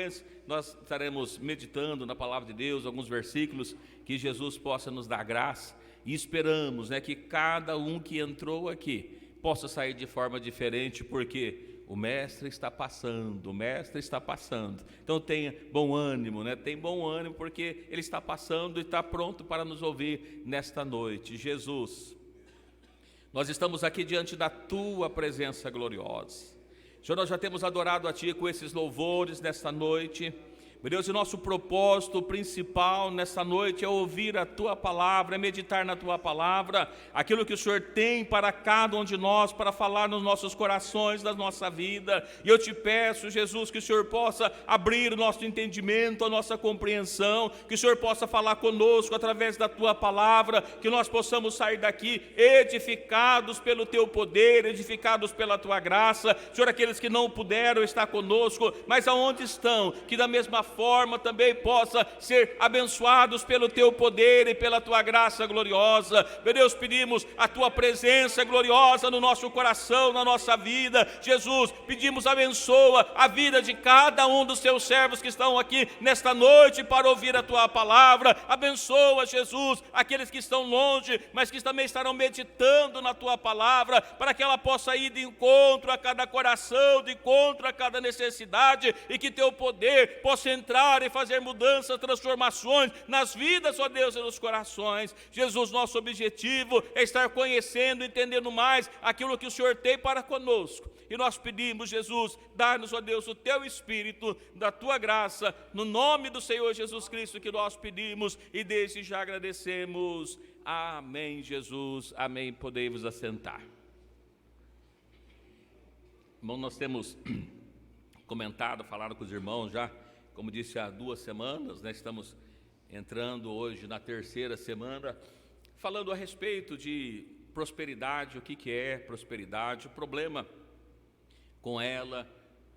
sequência, nós estaremos meditando na palavra de Deus, alguns versículos, que Jesus possa nos dar graça, e esperamos, né, que cada um que entrou aqui possa sair de forma diferente, porque o Mestre está passando, o Mestre está passando. Então tenha bom ânimo, né? Tem bom ânimo, porque Ele está passando e está pronto para nos ouvir nesta noite. Jesus, nós estamos aqui diante da Tua presença gloriosa. Senhor, nós já temos adorado a Ti com esses louvores nesta noite. Meu Deus, o nosso propósito principal nessa noite é ouvir a Tua palavra, é meditar na Tua palavra, aquilo que o Senhor tem para cada um de nós, para falar nos nossos corações, da nossa vida. E eu te peço, Jesus, que o Senhor possa abrir o nosso entendimento, a nossa compreensão, que o Senhor possa falar conosco através da Tua palavra, que nós possamos sair daqui edificados pelo Teu poder, edificados pela Tua graça. Senhor, aqueles que não puderam estar conosco, mas aonde estão, que da mesma forma também possa ser abençoados pelo Teu poder e pela Tua graça gloriosa. Meu Deus, pedimos a Tua presença gloriosa no nosso coração, na nossa vida. Jesus, pedimos, abençoa a vida de cada um dos Teus servos que estão aqui nesta noite para ouvir a Tua palavra. Abençoa, Jesus, aqueles que estão longe, mas que também estarão meditando na Tua palavra, para que ela possa ir de encontro a cada coração, de encontro a cada necessidade, e que Teu poder possa entrar e fazer mudanças, transformações nas vidas, ó Deus, e nos corações. Jesus, nosso objetivo é estar conhecendo, entendendo mais aquilo que o Senhor tem para conosco. E nós pedimos, Jesus, dá-nos, ó Deus, o Teu Espírito, da Tua graça, no nome do Senhor Jesus Cristo que nós pedimos e desde já agradecemos. Amém, Jesus. Amém. Podei-vos assentar. Bom, nós temos comentado, falado com os irmãos já, como disse, há 2 semanas, né? Estamos entrando hoje na 3ª semana, falando a respeito de prosperidade, o que é prosperidade, o problema com ela,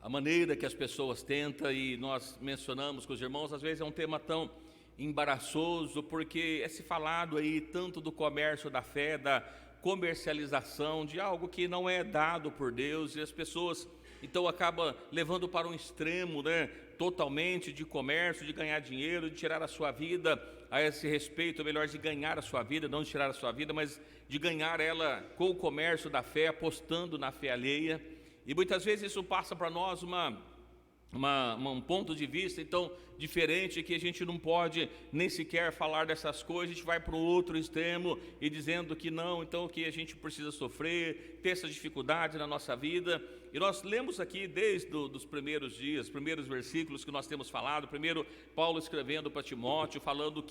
a maneira que as pessoas tentam, e nós mencionamos com os irmãos, às vezes é um tema tão embaraçoso, porque é se falado aí tanto do comércio da fé, da comercialização, de algo que não é dado por Deus, e as pessoas então acabam levando para um extremo, né, totalmente de comércio, de ganhar dinheiro, de tirar a sua vida a esse respeito, ou melhor, de ganhar a sua vida, não de tirar a sua vida, mas de ganhar ela com o comércio da fé, apostando na fé alheia. E muitas vezes isso passa para nós um ponto de vista então diferente, que a gente não pode nem sequer falar dessas coisas. A gente vai para o outro extremo e dizendo que não, então que a gente precisa sofrer, ter essa dificuldade na nossa vida. E nós lemos aqui desde os primeiros dias, primeiros versículos que nós temos falado. Primeiro, Paulo escrevendo para Timóteo, falando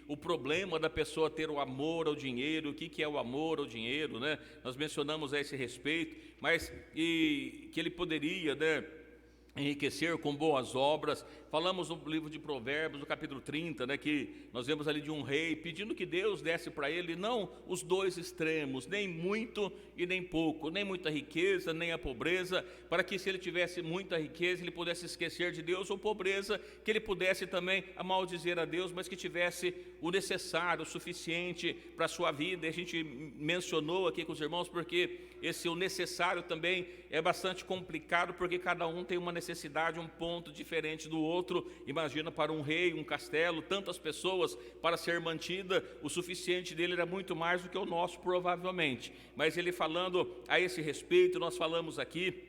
o problema da pessoa ter o amor ao dinheiro, o que é o amor ao dinheiro, né? Nós mencionamos a esse respeito, mas que ele poderia, né, enriquecer com boas obras. Falamos no livro de Provérbios, no capítulo 30, né, que nós vemos ali de um rei pedindo que Deus desse para ele não os dois extremos, nem muito e nem pouco, nem muita riqueza, nem a pobreza, para que se ele tivesse muita riqueza, ele pudesse esquecer de Deus, ou pobreza, que ele pudesse também amaldizer a Deus, mas que tivesse o necessário, o suficiente para a sua vida. E a gente mencionou aqui com os irmãos, porque o necessário também é bastante complicado, porque cada um tem uma necessidade, um ponto diferente do outro. Imagina, para um rei, um castelo, tantas pessoas para ser mantida, o suficiente dele era muito mais do que o nosso, provavelmente. Mas ele falando a esse respeito, nós falamos aqui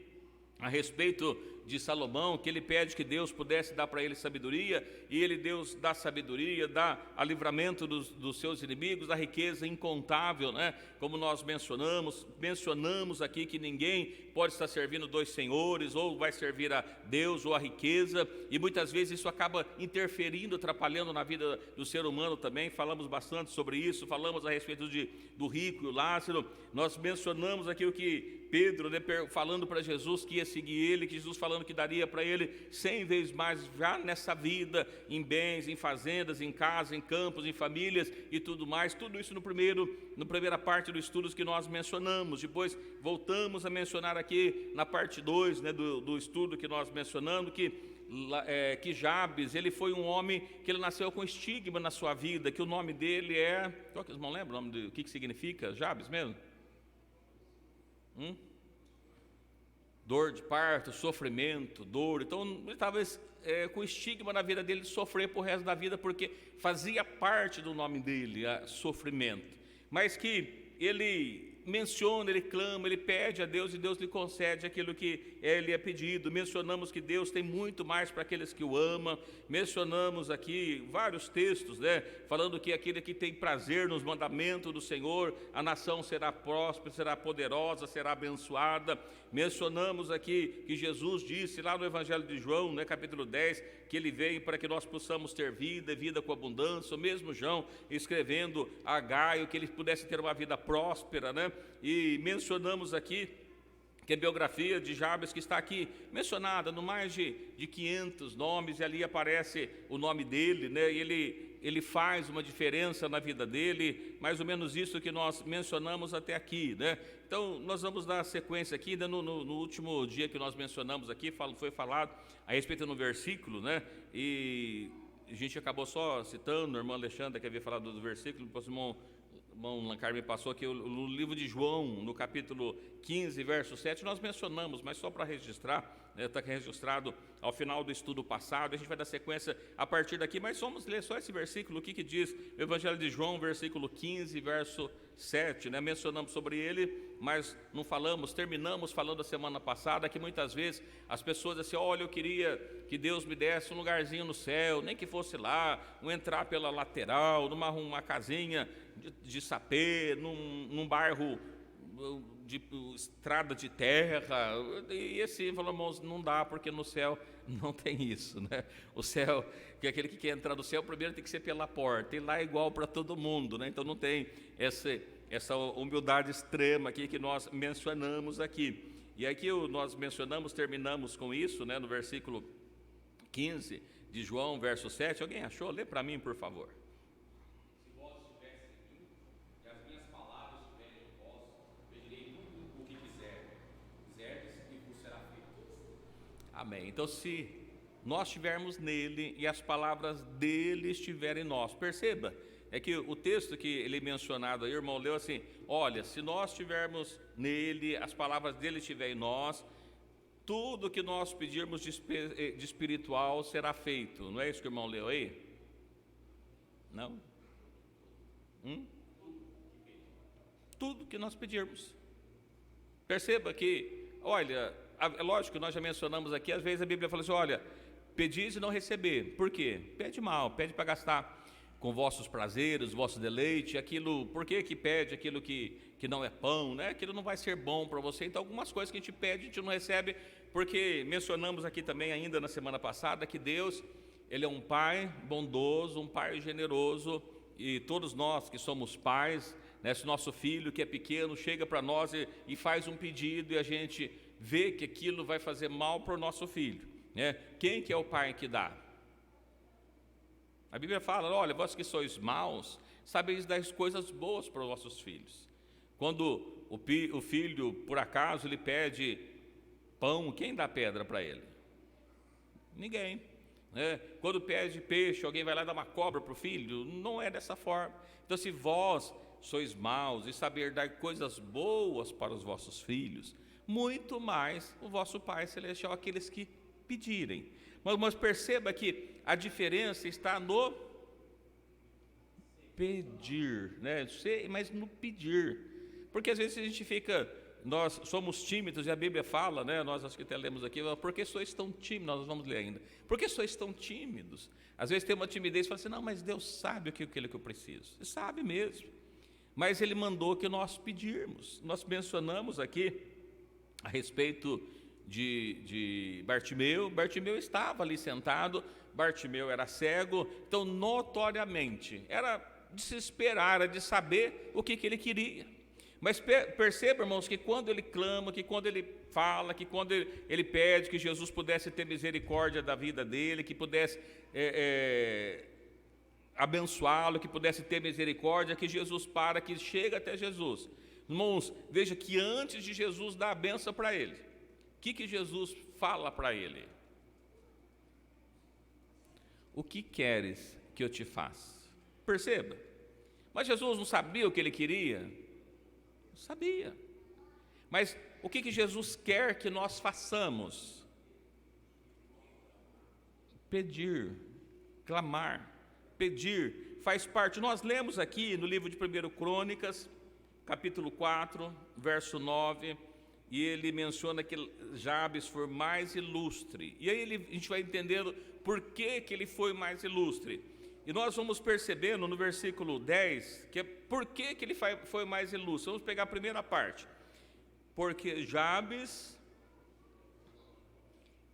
a respeito de Salomão, que ele pede que Deus pudesse dar para ele sabedoria, e Deus dá sabedoria, dá a livramento dos seus inimigos, da riqueza incontável, né? Como nós mencionamos aqui que ninguém pode estar servindo 2 senhores, ou vai servir a Deus ou a riqueza, e muitas vezes isso acaba interferindo, atrapalhando na vida do ser humano também. Falamos bastante sobre isso, falamos a respeito do rico e o Lázaro. Nós mencionamos aqui o que Pedro, né, falando para Jesus que ia seguir ele, que Jesus falando que daria para ele 100 vezes mais já nessa vida, em bens, em fazendas, em casas, em campos, em famílias e tudo mais. Tudo isso na primeira parte dos estudos que nós mencionamos. Depois voltamos a mencionar aqui na parte 2, né, do estudo que nós mencionamos, que Jabes, ele foi um homem que ele nasceu com estigma na sua vida, que o nome dele é... Qual que vocês não lembram o nome o que significa Jabes mesmo? Dor de parto, sofrimento, dor. Então ele estava com estigma na vida dele de sofrer por resto da vida, porque fazia parte do nome dele, sofrimento. Mas que ele menciona, ele clama, ele pede a Deus e Deus lhe concede aquilo que lhe é pedido. Mencionamos que Deus tem muito mais para aqueles que o amam. Mencionamos aqui vários textos, falando que aquele que tem prazer nos mandamentos do Senhor, a nação será próspera, será poderosa, será abençoada. Mencionamos aqui que Jesus disse lá no Evangelho de João, capítulo 10, que ele veio para que nós possamos ter vida, vida com abundância. O mesmo João escrevendo a Gaio que ele pudesse ter uma vida próspera, E mencionamos aqui que a biografia de Jabes, que está aqui mencionada no mais de 500 nomes, e ali aparece o nome dele, E ele faz uma diferença na vida dele, mais ou menos isso que nós mencionamos até aqui, Então, nós vamos dar sequência aqui, no último dia que nós mencionamos aqui, foi falado a respeito no versículo, E a gente acabou só citando, a irmã Alexandra que havia falado do versículo, depois o irmão Lancar me passou aqui, no livro de João, no capítulo 15, verso 7, nós mencionamos, mas só para registrar, está registrado ao final do estudo passado, a gente vai dar sequência a partir daqui, mas vamos ler só esse versículo, o que diz o Evangelho de João, versículo 15, verso 7, mencionamos sobre ele, mas não falamos, terminamos falando a semana passada, que muitas vezes as pessoas dizem assim, olha, eu queria que Deus me desse um lugarzinho no céu, nem que fosse lá, entrar pela lateral, numa casinha de sapê, num bairro de estrada de terra, e assim, falamos, irmãos, não dá, porque no céu não tem isso, O céu, que aquele que quer entrar no céu, primeiro tem que ser pela porta, e lá é igual para todo mundo, Então não tem essa humildade extrema aqui que nós mencionamos aqui. E aqui nós mencionamos, terminamos com isso, no versículo 15 de João, verso 7, alguém achou? Lê para mim, por favor. Amém. Então, se nós estivermos nele e as palavras dele estiverem em nós, perceba, é que o texto que ele mencionado aí, o irmão leu assim, olha, se nós estivermos nele, as palavras dele estiverem em nós, tudo que nós pedirmos de espiritual será feito. Não é isso que o irmão leu aí? Não? Tudo que nós pedirmos. Perceba que, olha, é lógico que nós já mencionamos aqui, às vezes a Bíblia fala assim, olha, pedis e não receber. Por quê? Pede mal, pede para gastar com vossos prazeres, vosso deleite, aquilo, por que pede aquilo que não é pão, Aquilo não vai ser bom para você. Então, algumas coisas que a gente pede, a gente não recebe, porque mencionamos aqui também ainda na semana passada, que Deus, Ele é um Pai bondoso, um Pai generoso, e todos nós que somos pais, se nosso filho que é pequeno chega para nós e faz um pedido e a gente vê que aquilo vai fazer mal para o nosso filho, Quem que é o pai que dá? A Bíblia fala, olha, vós que sois maus, sabeis dar coisas boas para os vossos filhos. Quando o filho, por acaso, ele pede pão, quem dá pedra para ele? Ninguém. Quando pede peixe, alguém vai lá dar uma cobra para o filho? Não é dessa forma. Então, se vós sois maus e saber dar coisas boas para os vossos filhos, muito mais o vosso Pai Celestial, aqueles que pedirem. Mas perceba que a diferença está no pedir, mas no pedir, porque às vezes a gente fica, nós somos tímidos e a Bíblia fala, nós acho que até lemos aqui, por que sois tão tímidos? Nós vamos ler ainda, por que sois tão tímidos? Às vezes tem uma timidez e fala assim, não, mas Deus sabe aquilo que eu preciso, Ele sabe mesmo, mas Ele mandou que nós pedirmos. Nós mencionamos aqui a respeito de Bartimeu. Bartimeu estava ali sentado, Bartimeu era cego, então notoriamente era de se esperar, era de saber o que ele queria. Mas perceba, irmãos, que quando ele clama, que quando ele fala, que quando ele pede que Jesus pudesse ter misericórdia da vida dele, que pudesse abençoá-lo, que pudesse ter misericórdia, que Jesus que chega até Jesus. Irmãos, veja que antes de Jesus dar a benção para ele, o que Jesus fala para ele? O que queres que eu te faça? Perceba, mas Jesus não sabia o que ele queria? Não sabia. Mas o que Jesus quer que nós façamos? pedir, clamar, pedir, faz parte. Nós lemos aqui no livro de 1 Crônicas, capítulo 4, verso 9, e ele menciona que Jabes foi mais ilustre. E aí a gente vai entendendo por que ele foi mais ilustre. E nós vamos percebendo no versículo 10, que é por que ele foi mais ilustre. Vamos pegar a primeira parte. Porque Jabes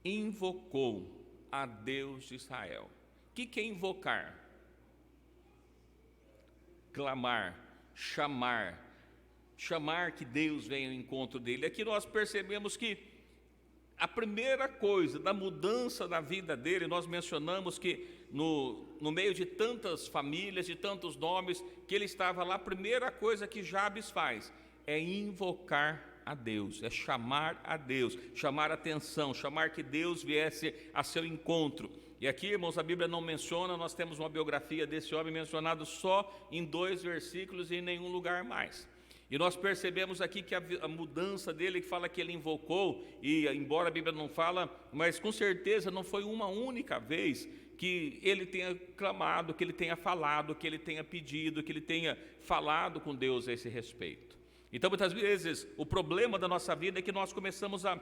invocou a Deus de Israel. O que é invocar? Clamar, chamar que Deus venha ao encontro dele. Aqui nós percebemos que a primeira coisa da mudança da vida dele, nós mencionamos que no meio de tantas famílias, de tantos nomes, que ele estava lá, a primeira coisa que Jabes faz é invocar a Deus, é chamar a Deus, chamar a atenção, chamar que Deus viesse a seu encontro. E aqui, irmãos, a Bíblia não menciona, nós temos uma biografia desse homem mencionado só em 2 versículos e em nenhum lugar mais. E nós percebemos aqui que a mudança dele, que fala que ele invocou, e embora a Bíblia não fala, mas com certeza não foi uma única vez que ele tenha clamado, que ele tenha falado, que ele tenha pedido, que ele tenha falado com Deus a esse respeito. Então, muitas vezes, o problema da nossa vida é que nós começamos a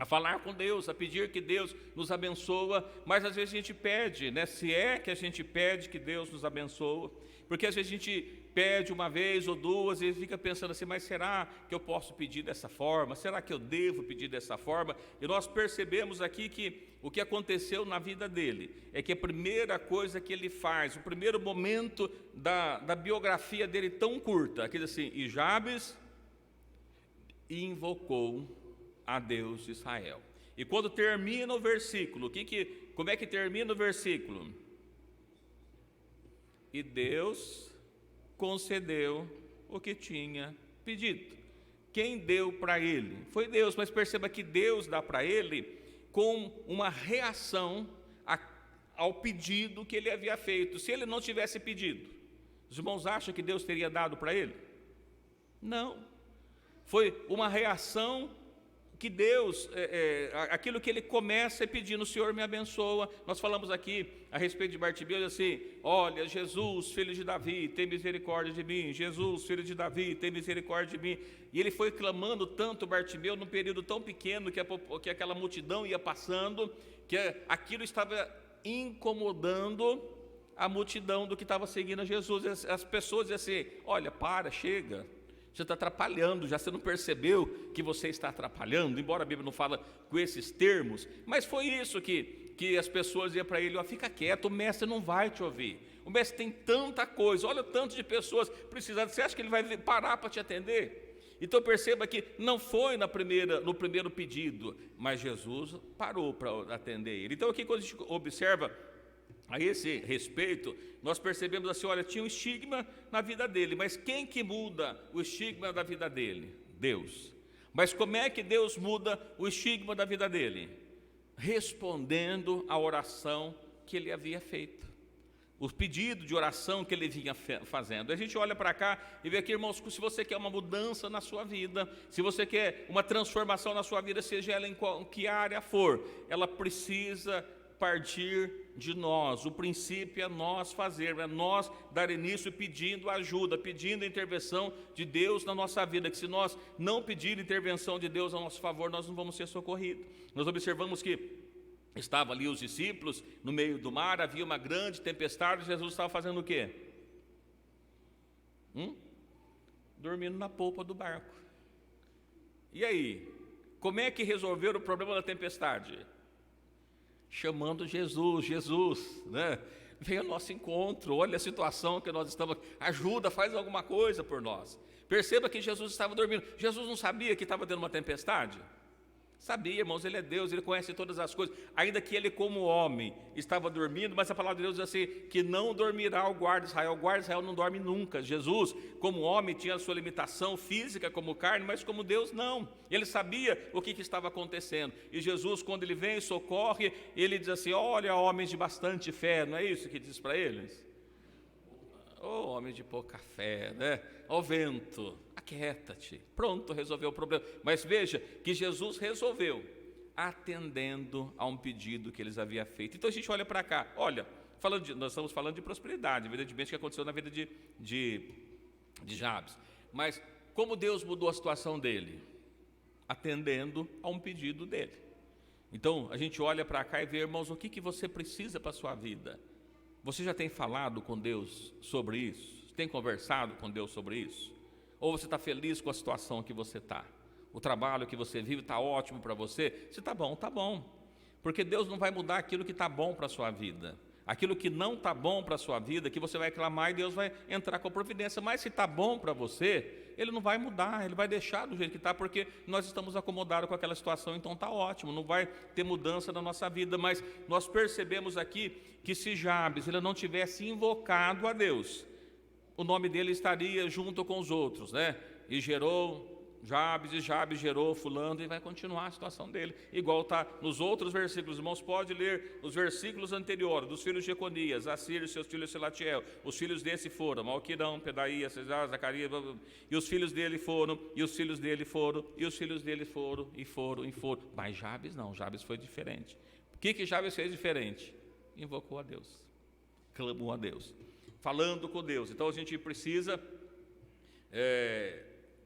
falar com Deus, a pedir que Deus nos abençoa, mas às vezes a gente pede, né? Se é que a gente pede que Deus nos abençoa, porque às vezes a gente pede uma vez ou duas e fica pensando assim, mas será que eu posso pedir dessa forma? Será que eu devo pedir dessa forma? E nós percebemos aqui que o que aconteceu na vida dele é que a primeira coisa que ele faz, o primeiro momento da biografia dele tão curta, aqui diz assim, e Jabes invocou a Deus de Israel. E quando termina o versículo, como é que termina o versículo? E Deus concedeu o que tinha pedido. Quem deu para ele? Foi Deus, mas perceba que Deus dá para ele com uma reação ao pedido que ele havia feito. Se ele não tivesse pedido, os irmãos acham que Deus teria dado para ele? Não. Foi uma reação que Deus, aquilo que ele começa é pedindo, o Senhor me abençoa. Nós falamos aqui a respeito de Bartimeu, assim, olha, Jesus, filho de Davi, tem misericórdia de mim, Jesus, filho de Davi, tem misericórdia de mim. E ele foi clamando tanto, Bartimeu, num período tão pequeno, que aquela multidão ia passando, que aquilo estava incomodando a multidão do que estava seguindo a Jesus. As pessoas diziam assim, olha, chega, você está atrapalhando, já você não percebeu que você está atrapalhando, embora a Bíblia não fala com esses termos, mas foi isso que as pessoas iam para ele, fica quieto, o mestre não vai te ouvir, o mestre tem tanta coisa, olha o tanto de pessoas precisando, você acha que ele vai parar para te atender? Então perceba que não foi no primeiro pedido, mas Jesus parou para atender ele. Então aqui quando a gente observa a esse respeito, nós percebemos assim, olha, tinha um estigma na vida dele, mas quem que muda o estigma da vida dele? Deus. Mas como é que Deus muda o estigma da vida dele? Respondendo à oração que ele havia feito, o pedido de oração que ele vinha fazendo. A gente olha para cá e vê aqui, irmãos, se você quer uma mudança na sua vida, se você quer uma transformação na sua vida, seja ela em que área for, ela precisa partir de nós. O princípio é nós fazer, é nós dar início pedindo ajuda, pedindo a intervenção de Deus na nossa vida, que se nós não pedir intervenção de Deus a nosso favor, nós não vamos ser socorridos. Nós observamos que estavam ali os discípulos no meio do mar, havia uma grande tempestade, Jesus estava fazendo o quê? Dormindo na polpa do barco. E aí, como é que resolveram o problema da tempestade? Chamando Jesus, né? Vem ao nosso encontro, olha a situação que nós estamos, ajuda, faz alguma coisa por nós. Perceba que Jesus estava dormindo. Jesus não sabia que estava tendo uma tempestade? Sabia, irmãos, ele é Deus, ele conhece todas as coisas, ainda que ele como homem estava dormindo, mas a palavra de Deus diz assim, que não dormirá o guarda de Israel não dorme nunca. Jesus, como homem, tinha a sua limitação física como carne, mas como Deus não, ele sabia o que estava acontecendo, e Jesus, quando ele vem e socorre, ele diz assim, olha, homens de bastante fé, não é isso que diz para eles? Ô, homem de pouca fé, né? Ó vento, aquieta-te. Pronto, resolveu o problema. Mas veja que Jesus resolveu atendendo a um pedido que eles haviam feito. Então a gente olha para cá, olha, nós estamos falando de prosperidade, evidentemente que aconteceu na vida de Jabes, mas como Deus mudou a situação dele? Atendendo a um pedido dele. Então a gente olha para cá e vê, irmãos, o que você precisa para a sua vida? Você já tem falado com Deus sobre isso? Tem conversado com Deus sobre isso? Ou você está feliz com a situação que você está? O trabalho que você vive está ótimo para você? Se está bom, está bom. Porque Deus não vai mudar aquilo que está bom para a sua vida. Aquilo que não está bom para a sua vida, que você vai clamar e Deus vai entrar com a providência. Mas se está bom para você, Ele não vai mudar, Ele vai deixar do jeito que está, porque nós estamos acomodados com aquela situação, então está ótimo, não vai ter mudança na nossa vida. Mas nós percebemos aqui que se Jabes ele não tivesse invocado a Deus, o nome dele estaria junto com os outros, né? E gerou Jabes, e Jabes gerou fulano, e vai continuar a situação dele, igual está nos outros versículos. Irmãos, pode ler os versículos anteriores, dos filhos de Jeconias, Assírio, seus filhos Selatiel, os filhos desse foram, Malquirão, Pedaías, Cesar, Zacarias, e os filhos dele foram, e os filhos dele foram, e os filhos dele foram, e foram, e foram. Mas Jabes não, Jabes foi diferente. O que Jabes fez diferente? Invocou a Deus, clamou a Deus, falando com Deus. Então a gente precisa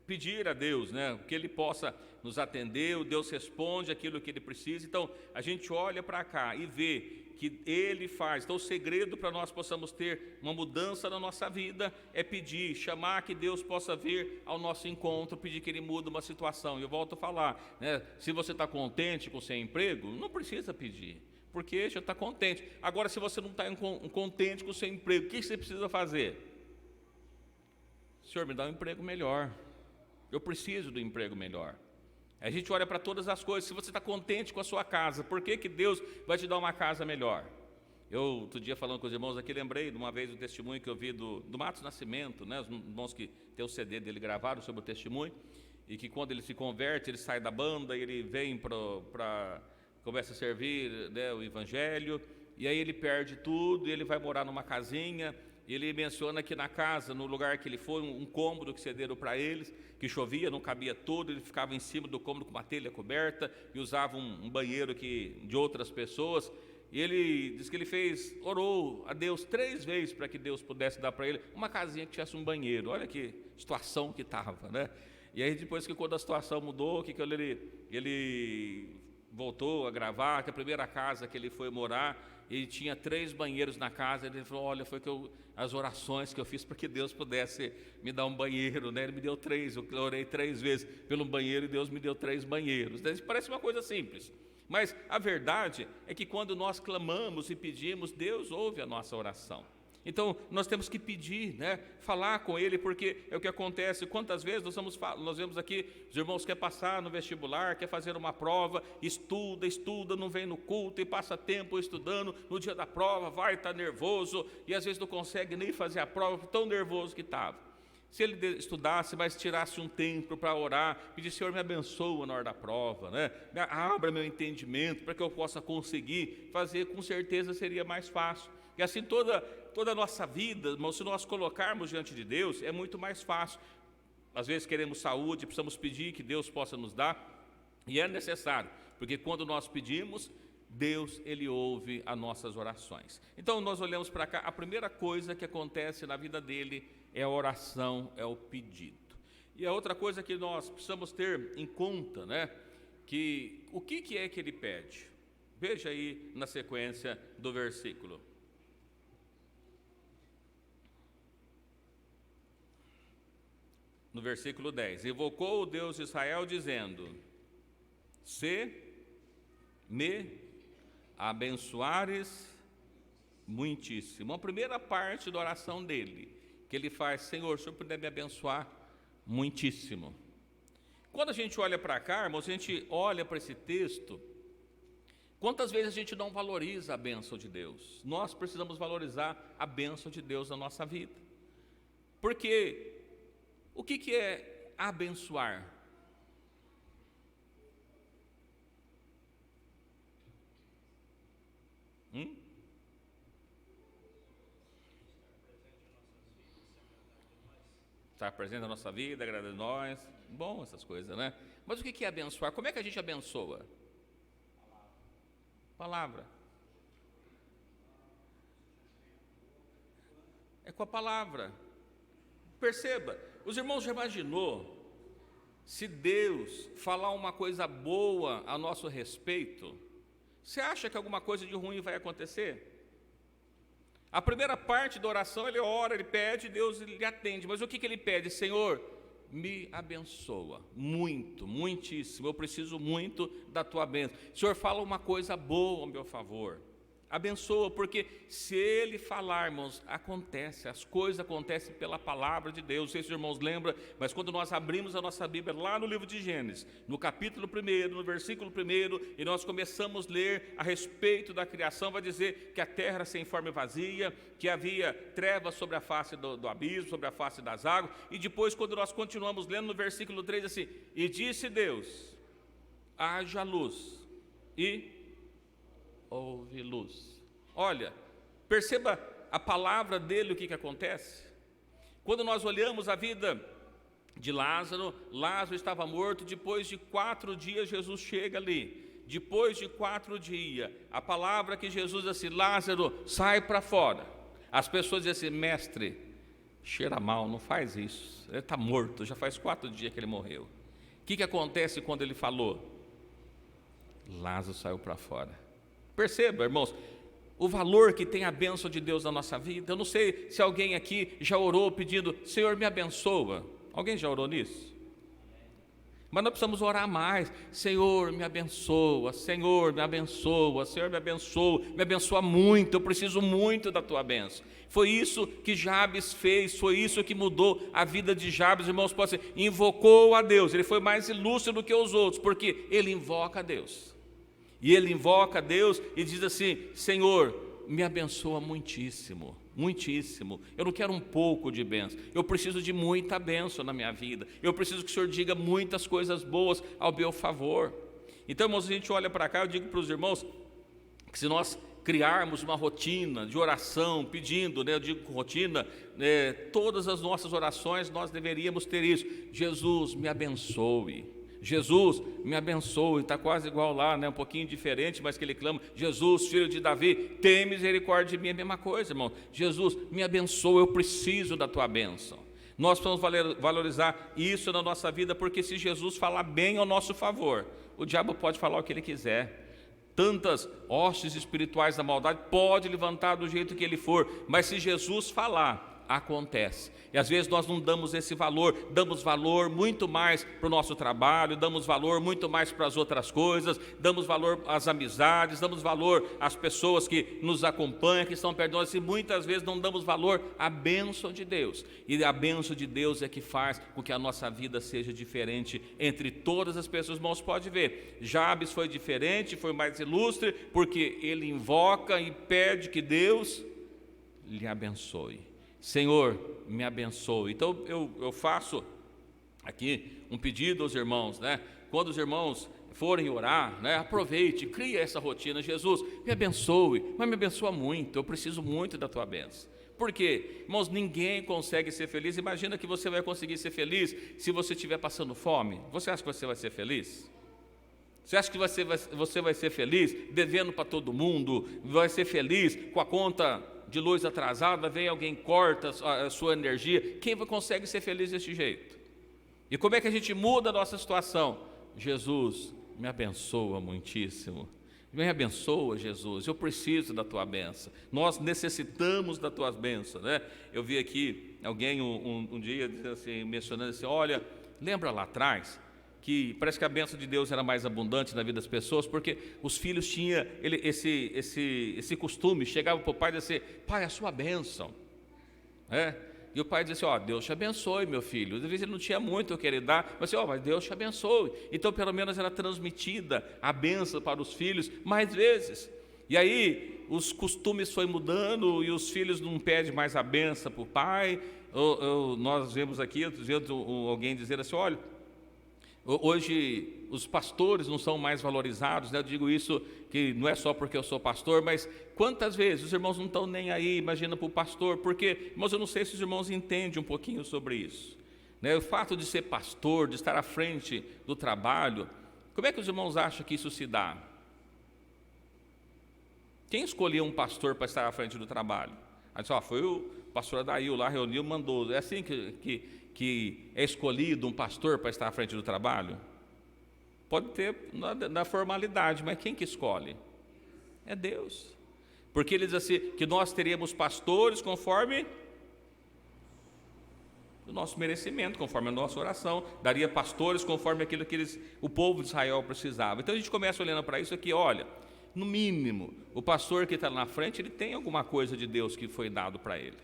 pedir a Deus, né, que Ele possa nos atender. O Deus responde aquilo que Ele precisa. Então a gente olha para cá e vê que Ele faz. Então o segredo para nós possamos ter uma mudança na nossa vida é pedir, chamar que Deus possa vir ao nosso encontro, pedir que Ele mude uma situação. E eu volto a falar, né, se você está contente com o seu emprego, não precisa pedir, porque já está contente. Agora, se você não está contente com o seu emprego, o que você precisa fazer? Senhor, me dá um emprego melhor. Eu preciso do emprego melhor. A gente olha para todas as coisas. Se você está contente com a sua casa, por que Deus vai te dar uma casa melhor? Eu, outro dia, falando com os irmãos aqui, lembrei de uma vez o testemunho que eu vi do Matos Nascimento, né? Os irmãos que tem o CD dele gravado sobre o testemunho, e que quando ele se converte, ele sai da banda, e ele vem para começa a servir, né, o evangelho, e aí ele perde tudo, e ele vai morar numa casinha. Ele menciona que na casa, no lugar que ele foi, um cômodo que cederam para eles, que chovia, não cabia todo, ele ficava em cima do cômodo com uma telha coberta e usava um banheiro de outras pessoas. E ele diz que ele orou a Deus 3 vezes para que Deus pudesse dar para ele uma casinha que tivesse um banheiro. Olha que situação que estava, né? E aí depois que quando a situação mudou, ele voltou a gravar, que a primeira casa que ele foi morar, ele tinha 3 banheiros na casa. Ele falou, olha, foi as orações que eu fiz para que Deus pudesse me dar um banheiro, né? Ele me deu 3, eu orei 3 vezes pelo banheiro e Deus me deu 3 banheiros. Isso parece uma coisa simples, mas a verdade é que quando nós clamamos e pedimos, Deus ouve a nossa oração. Então nós temos que pedir, né? Falar com Ele, porque é o que acontece. Quantas vezes nós vemos aqui, os irmãos querem passar no vestibular, quer fazer uma prova, estuda, não vem no culto e passa tempo estudando, no dia da prova vai estar nervoso e às vezes não consegue nem fazer a prova, tão nervoso que estava. Se ele estudasse, mas tirasse um tempo para orar, pedir, Senhor, me abençoa na hora da prova, né? Abra meu entendimento para que eu possa conseguir fazer, com certeza seria mais fácil. E assim toda a nossa vida, irmão, se nós colocarmos diante de Deus, é muito mais fácil. Às vezes queremos saúde, precisamos pedir que Deus possa nos dar, e é necessário, porque quando nós pedimos, Deus, Ele ouve as nossas orações. Então nós olhamos para cá, a primeira coisa que acontece na vida dele é a oração, é o pedido. E a outra coisa que nós precisamos ter em conta, né, que o que é que ele pede? Veja aí na sequência do versículo. No versículo 10, invocou o Deus de Israel dizendo, se me abençoares muitíssimo. A primeira parte da oração dele, que ele faz, Senhor, se o Senhor puder me abençoar muitíssimo. Quando a gente olha para cá, irmãos, a gente olha para esse texto, quantas vezes a gente não valoriza a bênção de Deus? Nós precisamos valorizar a bênção de Deus na nossa vida. Porque o que é abençoar? Estar presente na nossa vida, agradar a nós. Bom, essas coisas, né? Mas o que é abençoar? Como é que a gente abençoa? Palavra. É com a palavra. Perceba, os irmãos já imaginou se Deus falar uma coisa boa a nosso respeito? Você acha que alguma coisa de ruim vai acontecer? A primeira parte da oração, ele ora, ele pede, Deus lhe atende. Mas o que ele pede? Senhor, me abençoa, muito, muitíssimo, eu preciso muito da tua bênção. Senhor, fala uma coisa boa ao meu favor. Abençoa, porque se Ele falar, irmãos, acontece, as coisas acontecem pela palavra de Deus. Não sei se os irmãos lembram, mas quando nós abrimos a nossa Bíblia lá no livro de Gênesis, no capítulo 1, no versículo 1, e nós começamos a ler a respeito da criação, vai dizer que a terra era sem forma e vazia, que havia trevas sobre a face do abismo, sobre a face das águas, e depois quando nós continuamos lendo no versículo 3, assim, e disse Deus, haja luz, e houve luz. Olha, perceba a palavra dele, o que acontece? Quando nós olhamos a vida de Lázaro, Lázaro estava morto, depois de 4 dias Jesus chega ali, depois de 4 dias, a palavra que Jesus disse, Lázaro, sai para fora. As pessoas dizem assim, mestre, cheira mal, não faz isso, ele está morto, já faz 4 dias que ele morreu. O que acontece quando ele falou? Lázaro saiu para fora. Perceba, irmãos, o valor que tem a bênção de Deus na nossa vida. Eu não sei se alguém aqui já orou pedindo, Senhor, me abençoa. Alguém já orou nisso? Mas nós precisamos orar mais. Senhor, me abençoa, Senhor, me abençoa, Senhor, me abençoa muito, eu preciso muito da tua bênção. Foi isso que Jabes fez, foi isso que mudou a vida de Jabes, irmãos, pode ser, invocou a Deus, ele foi mais ilustre do que os outros, porque ele invoca a Deus. E ele invoca a Deus e diz assim, Senhor, me abençoa muitíssimo, muitíssimo. Eu não quero um pouco de bênção, eu preciso de muita bênção na minha vida. Eu preciso que o Senhor diga muitas coisas boas ao meu favor. Então, irmãos, a gente olha para cá, eu digo para os irmãos, que se nós criarmos uma rotina de oração, pedindo, eu digo rotina, todas as nossas orações nós deveríamos ter isso. Jesus, me abençoe. Jesus, me abençoe, está quase igual lá, um pouquinho diferente, mas que ele clama, Jesus, filho de Davi, tem misericórdia de mim, é a mesma coisa, irmão. Jesus, me abençoe, eu preciso da tua bênção. Nós precisamos valorizar isso na nossa vida, porque se Jesus falar bem ao nosso favor, o diabo pode falar o que ele quiser. Tantas hostes espirituais da maldade, pode levantar do jeito que ele for, mas se Jesus falar, acontece. E às vezes nós não damos esse valor, damos valor muito mais para o nosso trabalho, damos valor muito mais para as outras coisas, damos valor às amizades, damos valor às pessoas que nos acompanham, que estão perto de nós, e muitas vezes não damos valor à bênção de Deus. E a bênção de Deus é que faz com que a nossa vida seja diferente entre todas as pessoas. Irmãos, pode ver, Jabes foi diferente, foi mais ilustre, porque ele invoca e pede que Deus lhe abençoe. Senhor, me abençoe. Então eu faço aqui um pedido aos irmãos, quando os irmãos forem orar, aproveite, crie essa rotina. Jesus, me abençoe, mas me abençoa muito, eu preciso muito da tua bênção. Por quê? Irmãos, ninguém consegue ser feliz. Imagina que você vai conseguir ser feliz se você estiver passando fome. Você acha que você vai ser feliz? Você acha que você vai ser feliz devendo para todo mundo? Vai ser feliz com a conta de luz atrasada, vem alguém, corta a sua energia? Quem consegue ser feliz desse jeito? E como é que a gente muda a nossa situação? Jesus, me abençoa muitíssimo. Me abençoa, Jesus, eu preciso da tua bênção. Nós necessitamos da tua bênção, Eu vi aqui alguém um dia assim, mencionando assim, olha, lembra lá atrás que parece que a bênção de Deus era mais abundante na vida das pessoas, porque os filhos tinham esse costume, chegavam para o pai e diziam assim, pai, a sua bênção, e o pai dizia assim, Deus te abençoe, meu filho. Às vezes ele não tinha muito o que ele dar, mas assim, mas Deus te abençoe. Então pelo menos era transmitida a bênção para os filhos mais vezes. E aí os costumes foram mudando e os filhos não pedem mais a bênção para o pai. Nós vemos aqui, alguém dizer assim, olha, hoje os pastores não são mais valorizados, Eu digo isso que não é só porque eu sou pastor, mas quantas vezes os irmãos não estão nem aí, imagina, para o pastor, porque, irmãos, eu não sei se os irmãos entendem um pouquinho sobre isso, O fato de ser pastor, de estar à frente do trabalho, como é que os irmãos acham que isso se dá? Quem escolheu um pastor para estar à frente do trabalho? Aí disse, foi o pastor Adail lá, reuniu, mandou. É assim que é escolhido um pastor para estar à frente do trabalho? Pode ter na formalidade, mas quem que escolhe? É Deus. Porque ele diz assim, que nós teríamos pastores conforme o nosso merecimento, conforme a nossa oração, daria pastores conforme aquilo que o povo de Israel precisava. Então a gente começa olhando para isso aqui, olha, no mínimo, o pastor que está na frente, ele tem alguma coisa de Deus que foi dado para ele.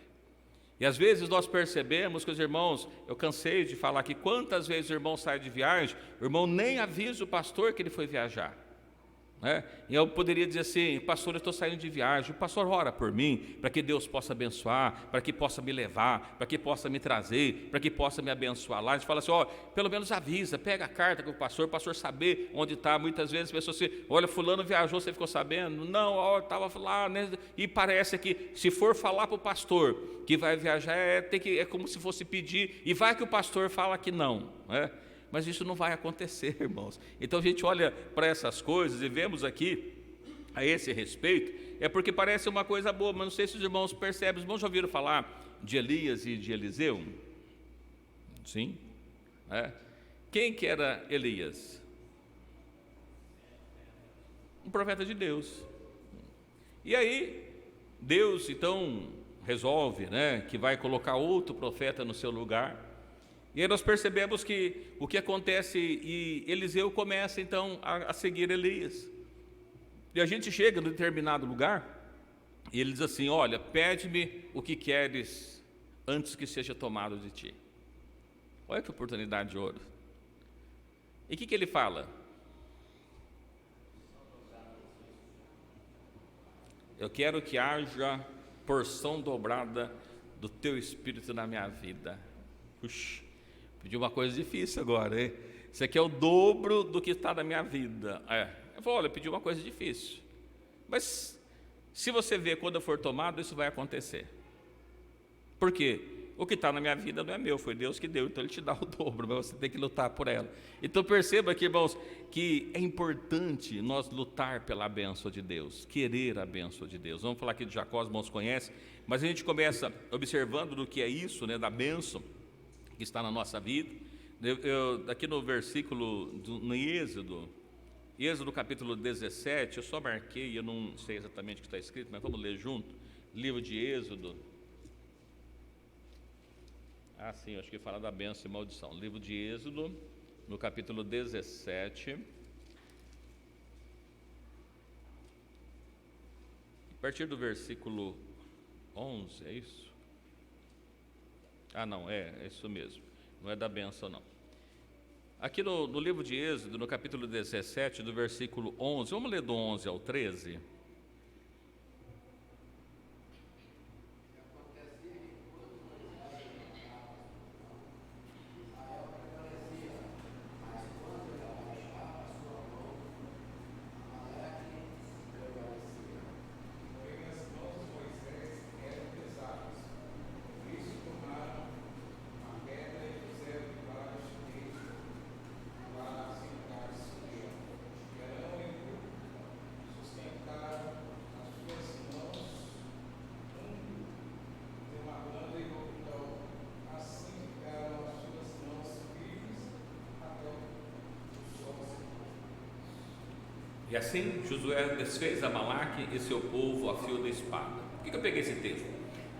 E às vezes nós percebemos que os irmãos, eu cansei de falar aqui, quantas vezes o irmão sai de viagem, o irmão nem avisa o pastor que ele foi viajar. E eu poderia dizer assim, pastor, eu estou saindo de viagem, o pastor ora por mim, para que Deus possa abençoar, para que possa me levar, para que possa me trazer, para que possa me abençoar lá. A gente fala assim, pelo menos avisa, pega a carta com o pastor saber onde está. Muitas vezes as pessoas assim, olha, fulano viajou, você ficou sabendo? Não, estava lá, né? E parece que se for falar para o pastor que vai viajar, é como se fosse pedir, e vai que o pastor fala que não, Mas isso não vai acontecer, irmãos. Então a gente olha para essas coisas e vemos aqui, a esse respeito, é porque parece uma coisa boa, mas não sei se os irmãos percebem. Os irmãos já ouviram falar de Elias e de Eliseu? Sim. Quem que era Elias? Um profeta de Deus. E aí, Deus então resolve, que vai colocar outro profeta no seu lugar. E aí nós percebemos que o que acontece, e Eliseu começa então a seguir Elias. E a gente chega num determinado lugar, e ele diz assim, olha, pede-me o que queres antes que seja tomado de ti. Olha que oportunidade de ouro. E o que ele fala? Eu quero que haja porção dobrada do teu Espírito na minha vida. Puxa. Pediu uma coisa difícil agora, hein? Isso aqui é o dobro do que está na minha vida. Eu falo, olha, pediu uma coisa difícil. Mas se você ver quando eu for tomado, isso vai acontecer. Por quê? O que está na minha vida não é meu, foi Deus que deu, então Ele te dá o dobro, mas você tem que lutar por ela. Então perceba aqui, irmãos, que é importante nós lutar pela bênção de Deus, querer a bênção de Deus. Vamos falar aqui de Jacó, os irmãos conhecem, mas a gente começa observando do que é isso, da bênção que está na nossa vida. Aqui no versículo, no Êxodo capítulo 17, eu só marquei, eu não sei exatamente o que está escrito, mas vamos ler junto, livro de Êxodo. Sim, acho que fala da bênção e maldição. Livro de Êxodo, no capítulo 17, a partir do versículo 11, é isso? Não, é isso mesmo, não é da bênção não. Aqui no livro de Êxodo, no capítulo 17, do versículo 11, vamos ler do 11 ao 13. E assim Josué desfez Amaleque e seu povo a fio da espada. Por que eu peguei esse texto?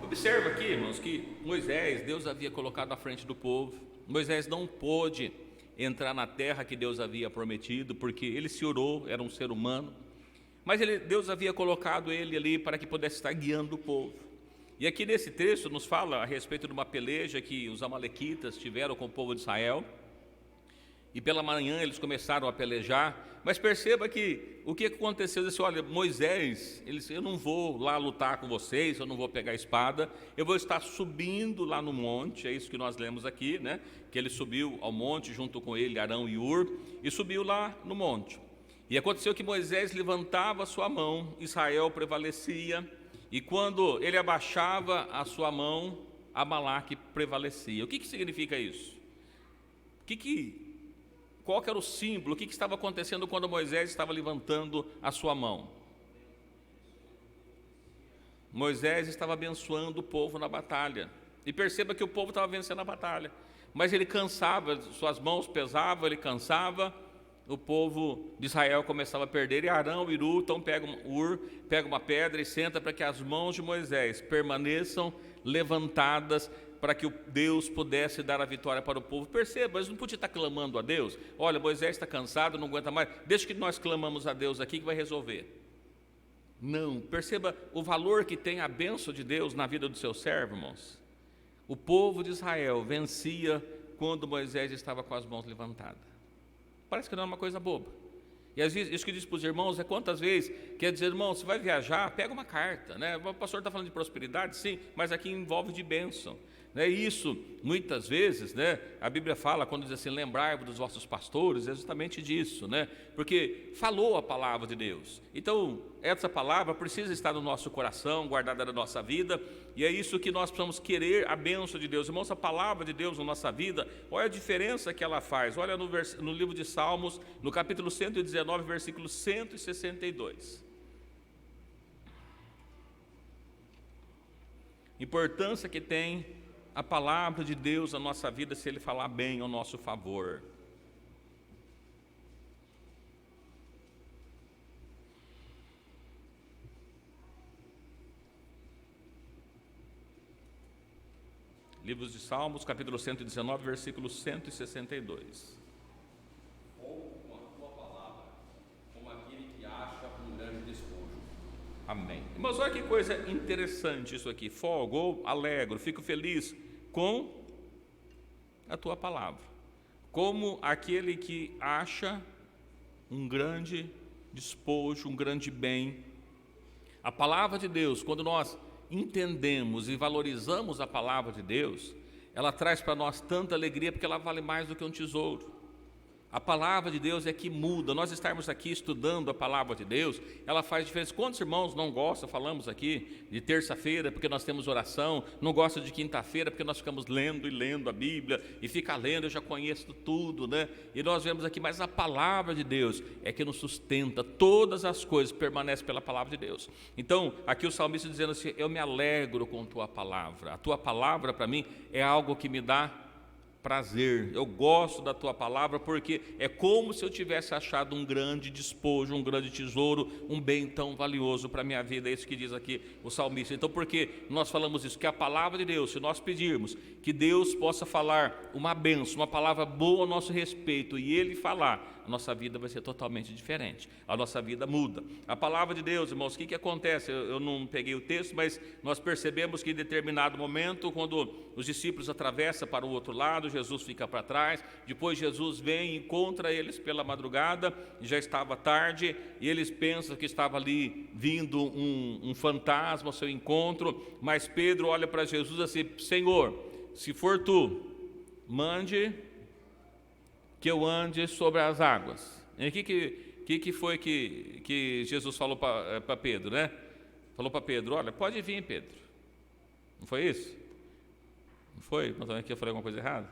Observa aqui, irmãos, que Moisés, Deus havia colocado à frente do povo. Moisés não pôde entrar na terra que Deus havia prometido, porque ele se orou, era um ser humano, mas Deus havia colocado ele ali para que pudesse estar guiando o povo. E aqui nesse texto nos fala a respeito de uma peleja que os amalequitas tiveram com o povo de Israel. E pela manhã eles começaram a pelejar, mas perceba que o que aconteceu, ele disse, olha, Moisés, ele disse, eu não vou lá lutar com vocês, eu não vou pegar a espada, eu vou estar subindo lá no monte, é isso que nós lemos aqui, que ele subiu ao monte junto com ele, Arão e Hur, e subiu lá no monte. E aconteceu que Moisés levantava a sua mão, Israel prevalecia, e quando ele abaixava a sua mão, Amaleque prevalecia. O que significa isso? Qual que era o símbolo? O que estava acontecendo quando Moisés estava levantando a sua mão? Moisés estava abençoando o povo na batalha. E perceba que o povo estava vencendo a batalha. Mas ele cansava, suas mãos pesavam, ele cansava, o povo de Israel começava a perder. E Arão e Hur, então pega uma pedra e senta para que as mãos de Moisés permaneçam levantadas, para que Deus pudesse dar a vitória para o povo. Perceba, eles não podiam estar clamando a Deus. Olha, Moisés está cansado, não aguenta mais, deixa que nós clamamos a Deus aqui que vai resolver. Não, perceba o valor que tem a bênção de Deus na vida do seu servo, irmãos. O povo de Israel vencia quando Moisés estava com as mãos levantadas. Parece que não é uma coisa boba. E às vezes, isso que eu disse para os irmãos é quantas vezes quer dizer, irmão, você vai viajar, pega uma carta, né? O pastor está falando de prosperidade, sim, mas aqui envolve de bênção. Isso, muitas vezes, a Bíblia fala, quando diz assim, lembrai-vos dos vossos pastores, é justamente disso, porque falou a palavra de Deus. Então, essa palavra precisa estar no nosso coração, guardada na nossa vida, e é isso que nós precisamos querer, a bênção de Deus. Irmãos, a palavra de Deus na nossa vida, olha a diferença que ela faz. Olha no livro de Salmos, no capítulo 119, versículo 162. Importância que tem a palavra de Deus na nossa vida, se Ele falar bem ao nosso favor. Livros de Salmos, capítulo 119, versículo 162. Ou com a tua palavra, como aquele que acha um grande despojo. Amém. Mas olha que coisa interessante isso aqui. Folgo ou alegro, fico feliz com a tua palavra, como aquele que acha um grande despojo, um grande bem. A palavra de Deus, quando nós entendemos e valorizamos a palavra de Deus, ela traz para nós tanta alegria, porque ela vale mais do que um tesouro. A palavra de Deus é que muda. Nós estarmos aqui estudando a palavra de Deus, ela faz diferença. Quantos irmãos não gostam, falamos aqui, de terça-feira, porque nós temos oração, não gostam de quinta-feira, porque nós ficamos lendo e lendo a Bíblia, e fica lendo, eu já conheço tudo, E nós vemos aqui, mas a palavra de Deus é que nos sustenta, todas as coisas permanecem pela palavra de Deus. Então, aqui o salmista dizendo assim, eu me alegro com tua palavra. A tua palavra para mim é algo que me dá prazer, eu gosto da tua palavra, porque é como se eu tivesse achado um grande despojo, um grande tesouro, um bem tão valioso para a minha vida. É isso que diz aqui o salmista. Então, por que nós falamos isso? Que a palavra de Deus, se nós pedirmos que Deus possa falar uma bênção, uma palavra boa a nosso respeito, e Ele falar, a nossa vida vai ser totalmente diferente, a nossa vida muda. A palavra de Deus, irmãos, o que acontece? Eu não peguei o texto, mas nós percebemos que em determinado momento, quando os discípulos atravessam para o outro lado, Jesus fica para trás, depois Jesus vem e encontra eles pela madrugada, já estava tarde, e eles pensam que estava ali vindo um fantasma ao seu encontro, mas Pedro olha para Jesus assim, Senhor, se for tu, mande que eu ande sobre as águas. E o que foi que Jesus falou para Pedro, Falou para Pedro, olha, pode vir, Pedro. Não foi isso? Não foi? Mas aqui eu falei alguma coisa errada?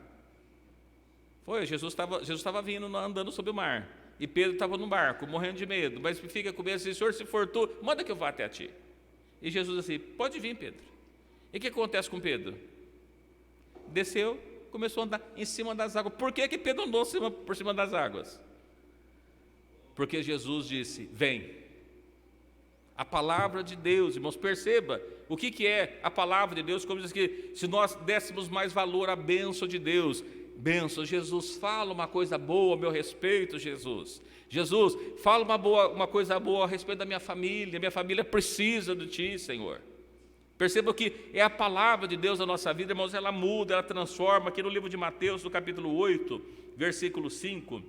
Foi, Jesus estava vindo, andando sobre o mar. E Pedro estava no barco, morrendo de medo. Mas fica com medo assim, Senhor, se for tu, manda que eu vá até a ti. E Jesus assim, pode vir, Pedro. E o que acontece com Pedro? Desceu, começou a andar em cima das águas. Por que Pedro andou por cima das águas? Porque Jesus disse, vem. A palavra de Deus, irmãos, perceba o que é a palavra de Deus, como diz aqui, se nós dessemos mais valor à bênção de Deus, bênção, Jesus, fala uma coisa boa a meu respeito, Jesus, fala uma coisa boa a respeito da minha família precisa de Ti, Senhor. Perceba que é a palavra de Deus na nossa vida, irmãos, ela muda, ela transforma. Aqui no livro de Mateus, no capítulo 8, versículo 5,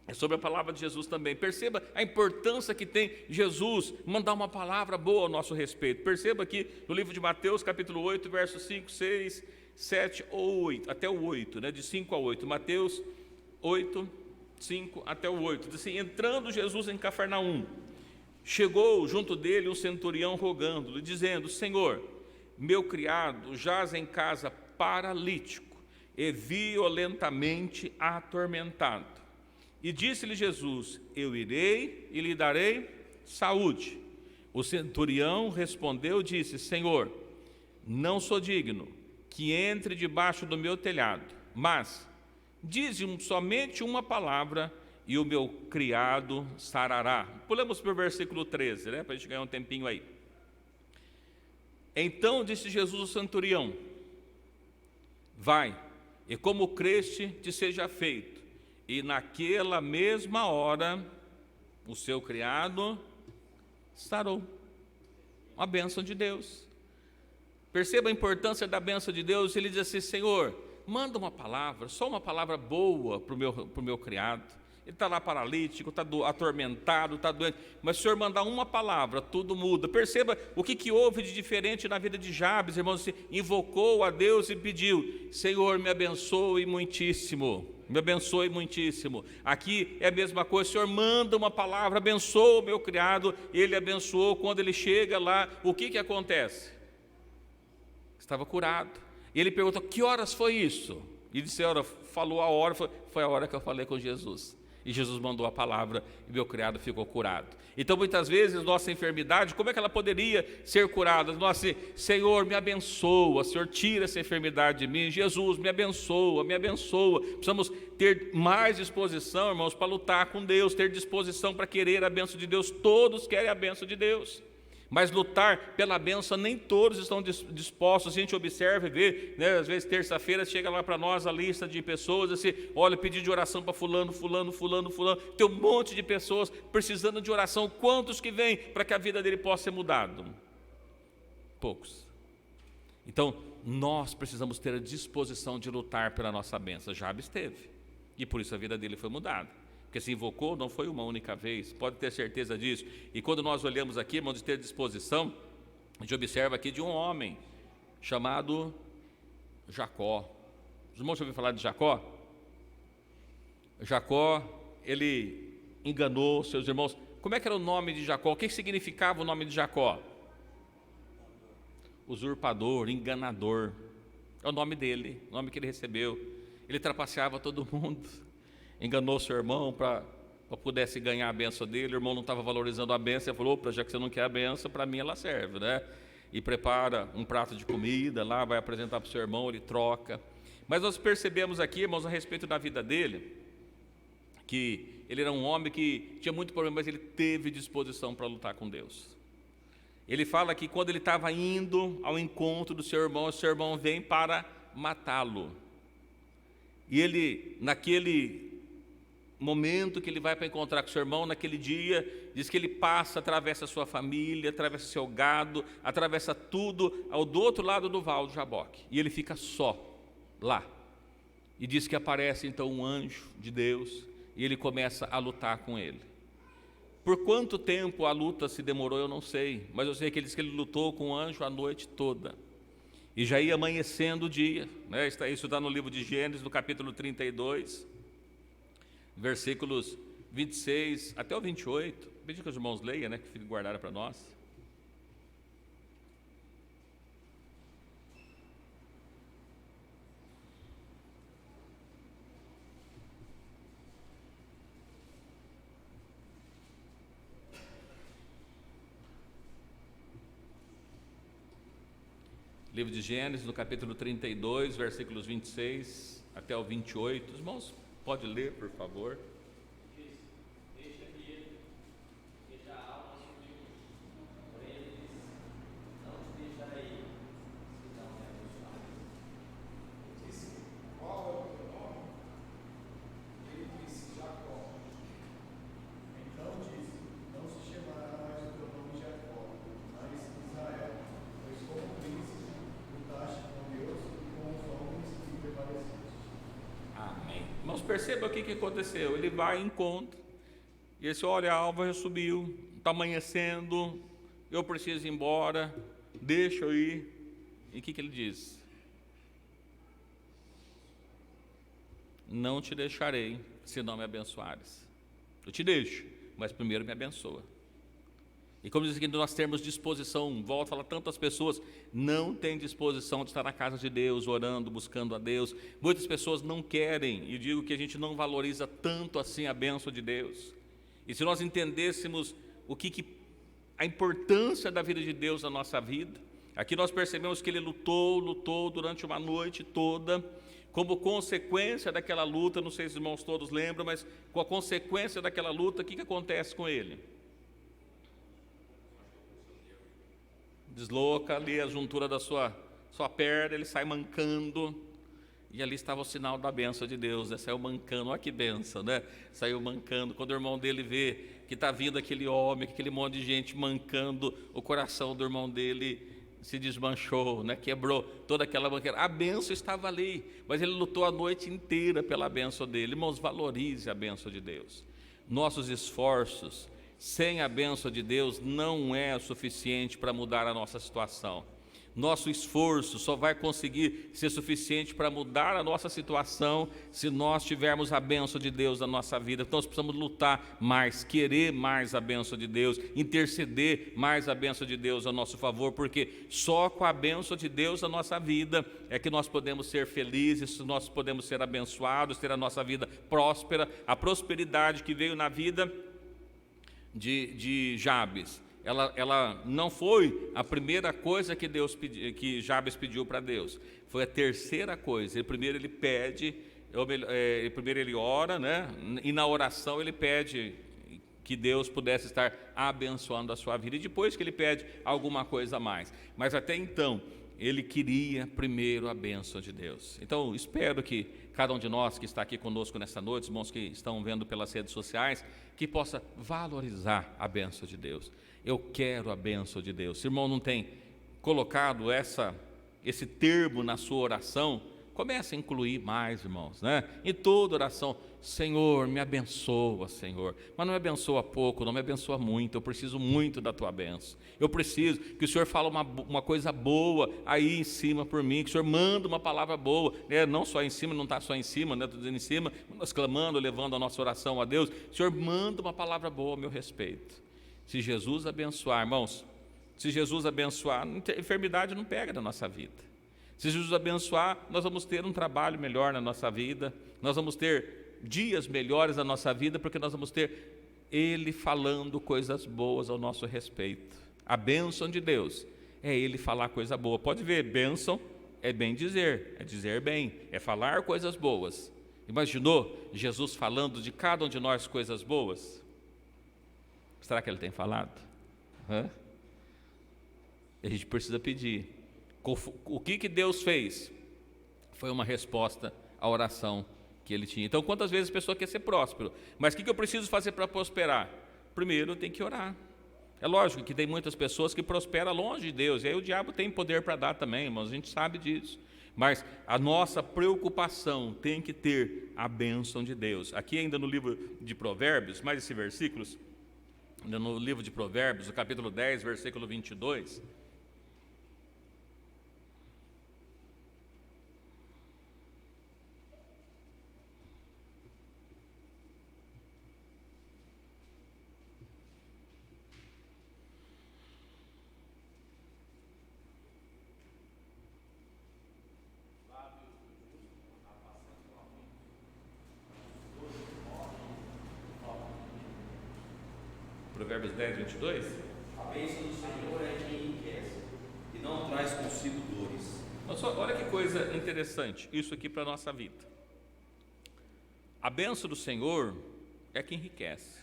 é sobre a palavra de Jesus também. Perceba a importância que tem Jesus mandar uma palavra boa ao nosso respeito. Perceba aqui no livro de Mateus, capítulo 8, versos 5, 6, 7 ou 8, até o 8, de 5 a 8. Mateus 8, 5 até o 8. Diz assim, entrando Jesus em Cafarnaum, chegou junto dele um centurião rogando-lhe, dizendo, Senhor, meu criado jaz em casa paralítico e violentamente atormentado. E disse-lhe Jesus, eu irei e lhe darei saúde. O centurião respondeu e disse: Senhor, não sou digno que entre debaixo do meu telhado, mas dize-me somente uma palavra e o meu criado sarará. Pulamos para o versículo 13, para a gente ganhar um tempinho aí. Então disse Jesus ao centurião: vai, e como creste te seja feito. E naquela mesma hora o seu criado sarou. Uma bênção de Deus. Perceba a importância da bênção de Deus. Ele diz assim: Senhor, manda uma palavra, só uma palavra boa para o meu criado. Ele está lá paralítico, está atormentado, está doente, mas se o Senhor mandar uma palavra, tudo muda. Perceba o que houve de diferente na vida de Jabes, irmãos. Assim, invocou a Deus e pediu: Senhor, me abençoe muitíssimo, me abençoe muitíssimo. Aqui é a mesma coisa: Senhor, manda uma palavra, abençoa o meu criado. Ele abençoou. Quando ele chega lá, o que acontece? Estava curado. E ele pergunta: que horas foi isso? E disse: falou a hora, foi a hora que eu falei com Jesus. E Jesus mandou a palavra e meu criado ficou curado. Então, muitas vezes, nossa enfermidade, como é que ela poderia ser curada? Nós, Senhor, me abençoa, Senhor, tira essa enfermidade de mim. Jesus, me abençoa, me abençoa. Precisamos ter mais disposição, irmãos, para lutar com Deus, ter disposição para querer a bênção de Deus. Todos querem a bênção de Deus. Mas lutar pela bênção, nem todos estão dispostos. A gente observa e vê, às vezes terça-feira chega lá para nós a lista de pessoas, assim, olha, pedido de oração para fulano, tem um monte de pessoas precisando de oração. Quantos que vêm para que a vida dele possa ser mudada? Poucos. Então, nós precisamos ter a disposição de lutar pela nossa bênção. Jabes teve, e por isso a vida dele foi mudada. Porque se invocou, não foi uma única vez, pode ter certeza disso. E quando nós olhamos aqui, irmãos, de ter disposição, a gente observa aqui de um homem chamado Jacó. Os irmãos já ouviram falar de Jacó? Jacó, ele enganou seus irmãos. Como é que era o nome de Jacó? O que significava o nome de Jacó? Usurpador, enganador. É o nome dele, o nome que ele recebeu. Ele trapaceava todo mundo. Enganou seu irmão para pudesse ganhar a benção dele. O irmão não estava valorizando a benção. Ele falou: opa, já que você não quer a benção, para mim ela serve, E prepara um prato de comida lá, vai apresentar para o seu irmão, ele troca. Mas nós percebemos aqui, irmãos, a respeito da vida dele, que ele era um homem que tinha muito problema, mas ele teve disposição para lutar com Deus. Ele fala que quando ele estava indo ao encontro do seu irmão, o seu irmão vem para matá-lo. E ele, naquele momento que ele vai para encontrar com seu irmão, naquele dia, diz que ele passa, atravessa a sua família, atravessa seu gado, atravessa tudo do outro lado do Val do Jaboque, e ele fica só lá, e diz que aparece então um anjo de Deus, e ele começa a lutar com ele. Por quanto tempo a luta se demorou eu não sei, mas eu sei que ele diz que ele lutou com o anjo a noite toda, e já ia amanhecendo o dia, Isso está no livro de Gênesis, no capítulo 32, versículos 26 até o 28, pedi que os irmãos leiam, que guardaram para nós. Livro de Gênesis, no capítulo 32, versículos 26 até o 28, os irmãos, pode ler, por favor. Deixa que ele, que já há alma subiu, porém ele disse: não te deixarei, se não me abençoar. Disse: qual é o teu nome? Ele disse: Jacó. Então disse: não se chamará mais o teu nome Jacó, mas Israel, pois como príncipe lutaste com Deus e com os homens e prevaleceste. Amém. Irmãos, perceba o que aconteceu. Ele vai em encontro, e esse: olha, a alva já subiu, está amanhecendo, eu preciso ir embora, deixa eu ir. E o que ele diz? Não te deixarei, se não me abençoares. Eu te deixo, mas primeiro me abençoa. E como diz aqui, nós temos disposição, volto a falar, tantas pessoas não têm disposição de estar na casa de Deus, orando, buscando a Deus. Muitas pessoas não querem, e digo que a gente não valoriza tanto assim a bênção de Deus. E se nós entendêssemos o que a importância da vida de Deus na nossa vida. Aqui nós percebemos que ele lutou durante uma noite toda. Como consequência daquela luta, não sei se os irmãos todos lembram, mas com a consequência daquela luta, o que acontece com ele? Desloca ali a juntura da sua perna, ele sai mancando, e ali estava o sinal da bênção de Deus, né? Saiu mancando, olha que bênção, né? Saiu mancando. Quando o irmão dele vê que está vindo aquele homem, aquele monte de gente mancando, o coração do irmão dele se desmanchou, né? Quebrou toda aquela banqueira. A bênção estava ali, mas ele lutou a noite inteira pela bênção dele. Irmãos, valorize a bênção de Deus. Nossos esforços sem a bênção de Deus não é suficiente para mudar a nossa situação. Nosso esforço só vai conseguir ser suficiente para mudar a nossa situação se nós tivermos a bênção de Deus na nossa vida. Então nós precisamos lutar mais, querer mais a bênção de Deus, interceder mais a bênção de Deus a nosso favor, porque só com a bênção de Deus na nossa vida é que nós podemos ser felizes, nós podemos ser abençoados, ter a nossa vida próspera. A prosperidade que veio na vida de Jabes, ela não foi a primeira coisa que Jabes pediu para Deus, foi a terceira coisa. Primeiro ele pede, primeiro ele ora, né? E na oração ele pede que Deus pudesse estar abençoando a sua vida, e depois que ele pede alguma coisa a mais, mas até então ele queria primeiro a bênção de Deus. Então espero que cada um de nós que está aqui conosco nessa noite, os irmãos que estão vendo pelas redes sociais, que possa valorizar a bênção de Deus. Eu quero a bênção de Deus. Se o irmão não tem colocado esse termo na sua oração, comece a incluir mais, irmãos, né? Em toda oração, Senhor, me abençoa, Senhor. Mas não me abençoa pouco, não me abençoa muito. Eu preciso muito da tua bênção. Eu preciso que o Senhor fale uma coisa boa aí em cima por mim, que o Senhor manda uma palavra boa, né? Não só em cima, não está só em cima, né? Estou dizendo em cima, nós clamando, levando a nossa oração a Deus. O Senhor manda uma palavra boa a meu respeito. Se Jesus abençoar, irmãos, se Jesus abençoar, enfermidade não pega na nossa vida. Se Jesus abençoar, nós vamos ter um trabalho melhor na nossa vida, nós vamos ter dias melhores na nossa vida, porque nós vamos ter Ele falando coisas boas ao nosso respeito. A bênção de Deus é Ele falar coisa boa. Pode ver, bênção é bem dizer, é dizer bem, é falar coisas boas. Imaginou Jesus falando de cada um de nós coisas boas? Será que Ele tem falado? A gente precisa pedir. O que Deus fez? Foi uma resposta à oração que Ele tinha. Então, quantas vezes a pessoa quer ser próspero? Mas o que eu preciso fazer para prosperar? Primeiro, tem que orar. É lógico que tem muitas pessoas que prosperam longe de Deus, e aí o diabo tem poder para dar também, irmãos, a gente sabe disso. Mas a nossa preocupação tem que ter a bênção de Deus. Aqui ainda no livro de Provérbios, mais esse versículos, no livro de Provérbios, no capítulo 10, versículo 22. Provérbios 10, 22. A bênção do Senhor é quem enriquece e não traz consigo dores. Olha que coisa interessante, isso aqui para a nossa vida. A bênção do Senhor é que enriquece.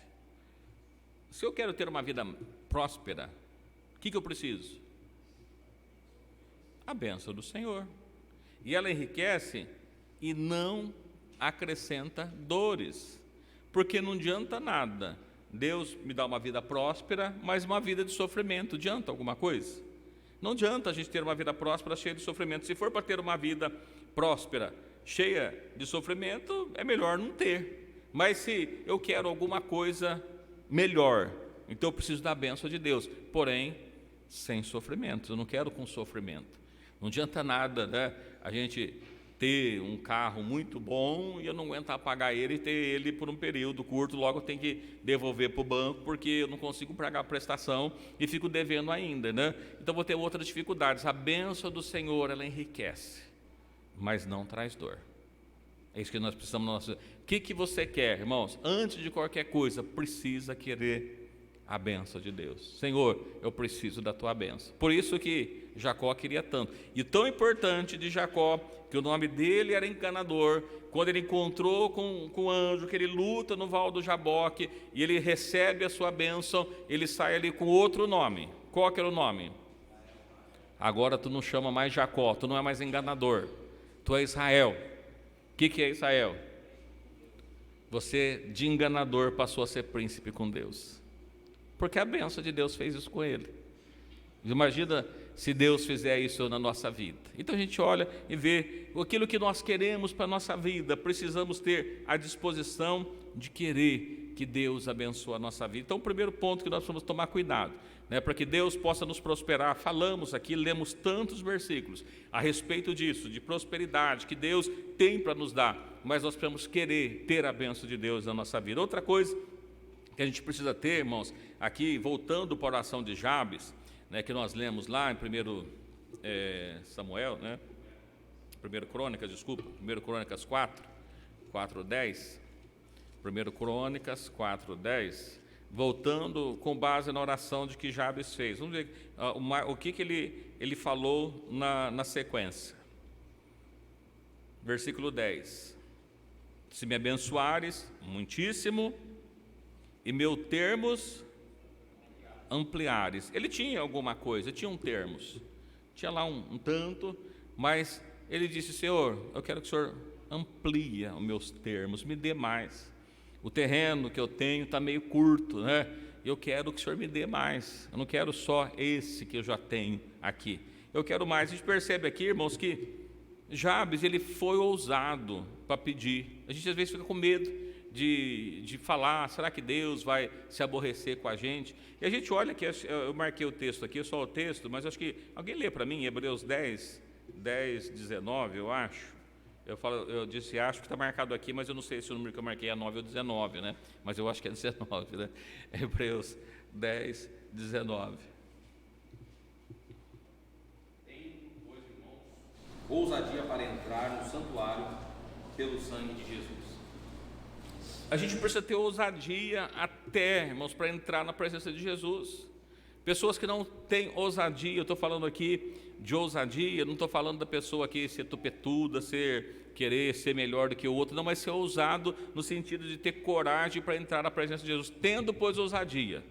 Se eu quero ter uma vida próspera, o que eu preciso? A bênção do Senhor. E ela enriquece e não acrescenta dores, porque não adianta nada Deus me dá uma vida próspera, mas uma vida de sofrimento. Adianta alguma coisa? Não adianta a gente ter uma vida próspera cheia de sofrimento. Se for para ter uma vida próspera cheia de sofrimento, é melhor não ter. Mas se eu quero alguma coisa melhor, então eu preciso da bênção de Deus, porém sem sofrimento. Eu não quero com sofrimento. Não adianta nada, né, a gente ter um carro muito bom e eu não aguentar pagar ele e ter ele por um período curto, logo eu tenho que devolver para o banco porque eu não consigo pagar a prestação e fico devendo ainda, né? Então vou ter outras dificuldades. A bênção do Senhor, ela enriquece, mas não traz dor. É isso que nós precisamos. O que você quer, irmãos? Antes de qualquer coisa, precisa querer a bênção de Deus. Senhor, eu preciso da tua bênção. Por isso que Jacó queria tanto. E tão importante de Jacó, que o nome dele era enganador, quando ele encontrou com o anjo, que ele luta no Val do Jaboque, e ele recebe a sua bênção, ele sai ali com outro nome. Qual que era o nome? Agora tu não chama mais Jacó, tu não é mais enganador, tu é Israel. O que é Israel? Você de enganador passou a ser príncipe com Deus, porque a bênção de Deus fez isso com ele. Imagina se Deus fizer isso na nossa vida. Então a gente olha e vê aquilo que nós queremos para a nossa vida, precisamos ter a disposição de querer que Deus abençoe a nossa vida. Então o primeiro ponto que nós precisamos tomar cuidado, para que Deus possa nos prosperar. Falamos aqui, lemos tantos versículos a respeito disso, de prosperidade que Deus tem para nos dar, mas nós precisamos querer ter a bênção de Deus na nossa vida. Outra coisa que a gente precisa ter, irmãos, aqui voltando para a oração de Jabes, que nós lemos lá em 1 Samuel, 1 Crônicas 4:10, 1 Crônicas 4:10, voltando com base na oração de que Jabes fez. Vamos ver o que ele falou na sequência. Versículo 10: se me abençoares muitíssimo e meus termos ampliares. Ele tinha alguma coisa, tinha um termos, tinha lá um tanto, mas ele disse: Senhor, eu quero que o Senhor amplie os meus termos, me dê mais. O terreno que eu tenho está meio curto, eu quero que o Senhor me dê mais. Eu não quero só esse que eu já tenho aqui, eu quero mais. A gente percebe aqui, irmãos, que Jabes, ele foi ousado para pedir. A gente às vezes fica com medo de falar, será que Deus vai se aborrecer com a gente? E a gente olha aqui, eu marquei o texto aqui, só o texto, mas acho que alguém lê para mim, Hebreus 10:19, eu acho. Eu disse acho que está marcado aqui, mas eu não sei se o número que eu marquei é 9 ou 19, mas eu acho que é 19, Hebreus 10:19. Tem, pois, irmãos, ousadia para entrar no santuário pelo sangue de Jesus. A gente precisa ter ousadia até, irmãos, para entrar na presença de Jesus. Pessoas que não têm ousadia, eu estou falando aqui de ousadia, não estou falando da pessoa aqui ser tupetuda, querer ser melhor do que o outro, não, mas ser ousado no sentido de ter coragem para entrar na presença de Jesus. Tendo, pois, ousadia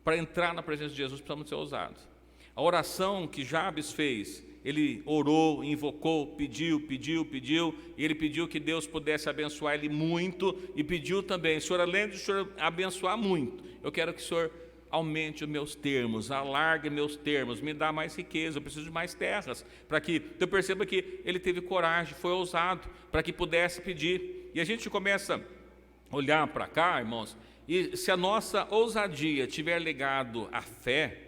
para entrar na presença de Jesus, precisamos ser ousados. A oração que Jabes fez, ele orou, invocou, pediu, e ele pediu que Deus pudesse abençoar ele muito, e pediu também: Senhor, além de o Senhor abençoar muito, eu quero que o Senhor aumente os meus termos, alargue meus termos, me dá mais riqueza, eu preciso de mais terras, para que, então perceba que ele teve coragem, foi ousado, para que pudesse pedir. E a gente começa a olhar para cá, irmãos, e se a nossa ousadia tiver ligado à fé,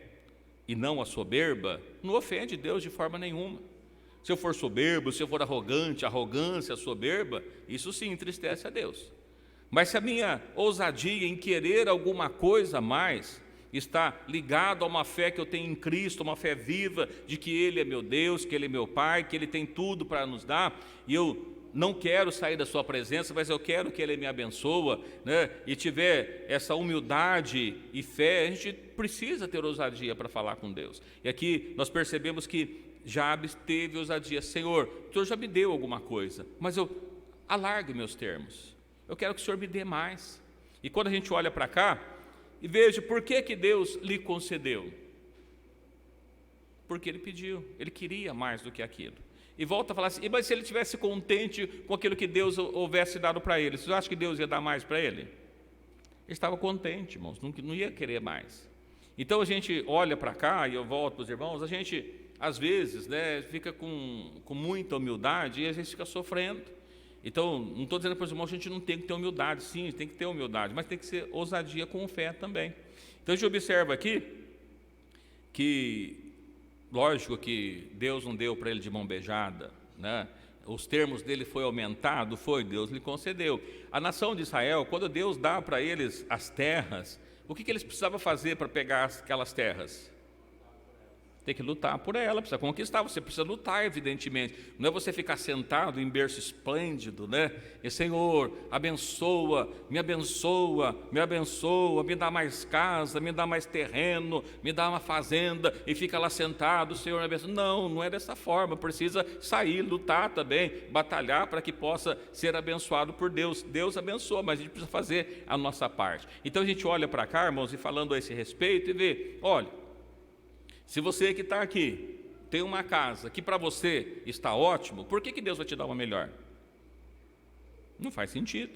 e não a soberba, não ofende Deus de forma nenhuma. Se eu for soberbo, se eu for arrogante, arrogância, soberba, isso sim entristece a Deus. Mas se a minha ousadia em querer alguma coisa a mais está ligado a uma fé que eu tenho em Cristo, uma fé viva de que Ele é meu Deus, que Ele é meu Pai, que Ele tem tudo para nos dar, e eu não quero sair da sua presença, mas eu quero que Ele me abençoe, e tiver essa humildade e fé, a gente precisa ter ousadia para falar com Deus. E aqui nós percebemos que Jabes teve ousadia: Senhor, o Senhor já me deu alguma coisa, mas eu alargue meus termos, eu quero que o Senhor me dê mais. E quando a gente olha para cá e veja por que Deus lhe concedeu, porque ele pediu, ele queria mais do que aquilo. E volta a falar assim: mas se ele estivesse contente com aquilo que Deus houvesse dado para ele, você acha que Deus ia dar mais para ele? Ele estava contente, irmãos, não ia querer mais. Então a gente olha para cá, e eu volto para os irmãos, a gente às vezes fica com muita humildade e a gente fica sofrendo. Então, não estou dizendo para os irmãos que a gente não tem que ter humildade, sim, tem que ter humildade, mas tem que ser ousadia com fé também. Então a gente observa aqui que, lógico que Deus não deu para ele de mão beijada, os termos dele foi aumentado, Deus lhe concedeu. A nação de Israel, quando Deus dá para eles as terras, o que eles precisavam fazer para pegar aquelas terras? tem que lutar por ela, precisa conquistar, você precisa lutar, evidentemente. Não é você ficar sentado em berço esplêndido, né? E Senhor, abençoa, me dá mais casa, me dá mais terreno, me dá uma fazenda, e fica lá sentado, Senhor, me abençoa. Não, não é dessa forma, precisa sair, lutar também, batalhar para que possa ser abençoado por Deus. Deus abençoa, mas a gente precisa fazer a nossa parte. Então a gente olha para cá, irmãos, e falando a esse respeito, e vê, olha, se você que está aqui tem uma casa que para você está ótimo, por que Deus vai te dar uma melhor? Não faz sentido.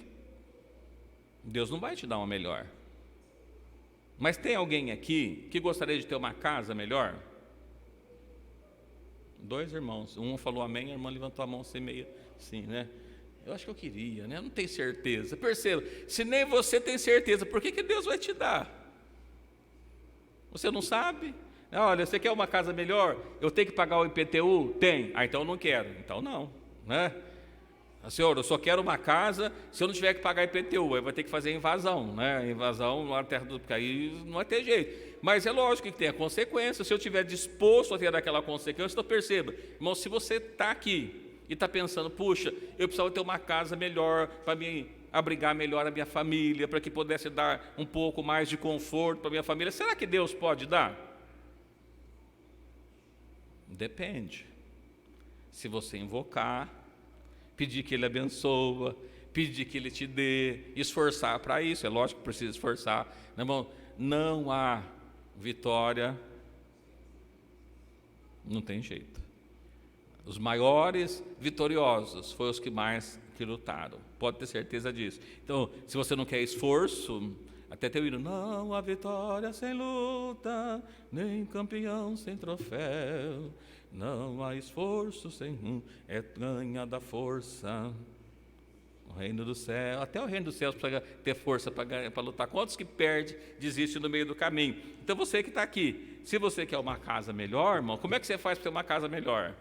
Deus não vai te dar uma melhor. Mas tem alguém aqui que gostaria de ter uma casa melhor? 2 irmãos, um falou amém, a irmã levantou a mão sem meio, sim, né? Eu acho que eu queria, né? Eu não tenho certeza. Perceba, se nem você tem certeza, por que Deus vai te dar? Você não sabe? Olha, você quer uma casa melhor? Eu tenho que pagar o IPTU? Tem. Ah, então eu não quero. Então não, né? Senhor, eu só quero uma casa se eu não tiver que pagar IPTU. Aí vai ter que fazer invasão, né? Invasão lá na terra do... Porque aí não vai ter jeito. Mas é lógico que tem a consequência. Se eu estiver disposto a ter aquela consequência, então perceba, irmão, se você está aqui e está pensando, puxa, eu precisava ter uma casa melhor para me abrigar melhor a minha família, para que pudesse dar um pouco mais de conforto para a minha família, será que Deus pode dar? Depende. Se você invocar, pedir que Ele abençoa, pedir que Ele te dê, esforçar para isso, é lógico que precisa esforçar, né, irmão? Não há vitória, não tem jeito. Os maiores vitoriosos foram os que mais que lutaram, pode ter certeza disso. Então, se você não quer esforço, até tem o hino, não há vitória sem luta, nem campeão sem troféu, não há esforço sem é ganha da força. O reino do céu, até o reino dos céus precisa ter força para lutar. Quantos que perde, desiste no meio do caminho? Então você que está aqui, se você quer uma casa melhor, irmão, como é que você faz para ter uma casa melhor?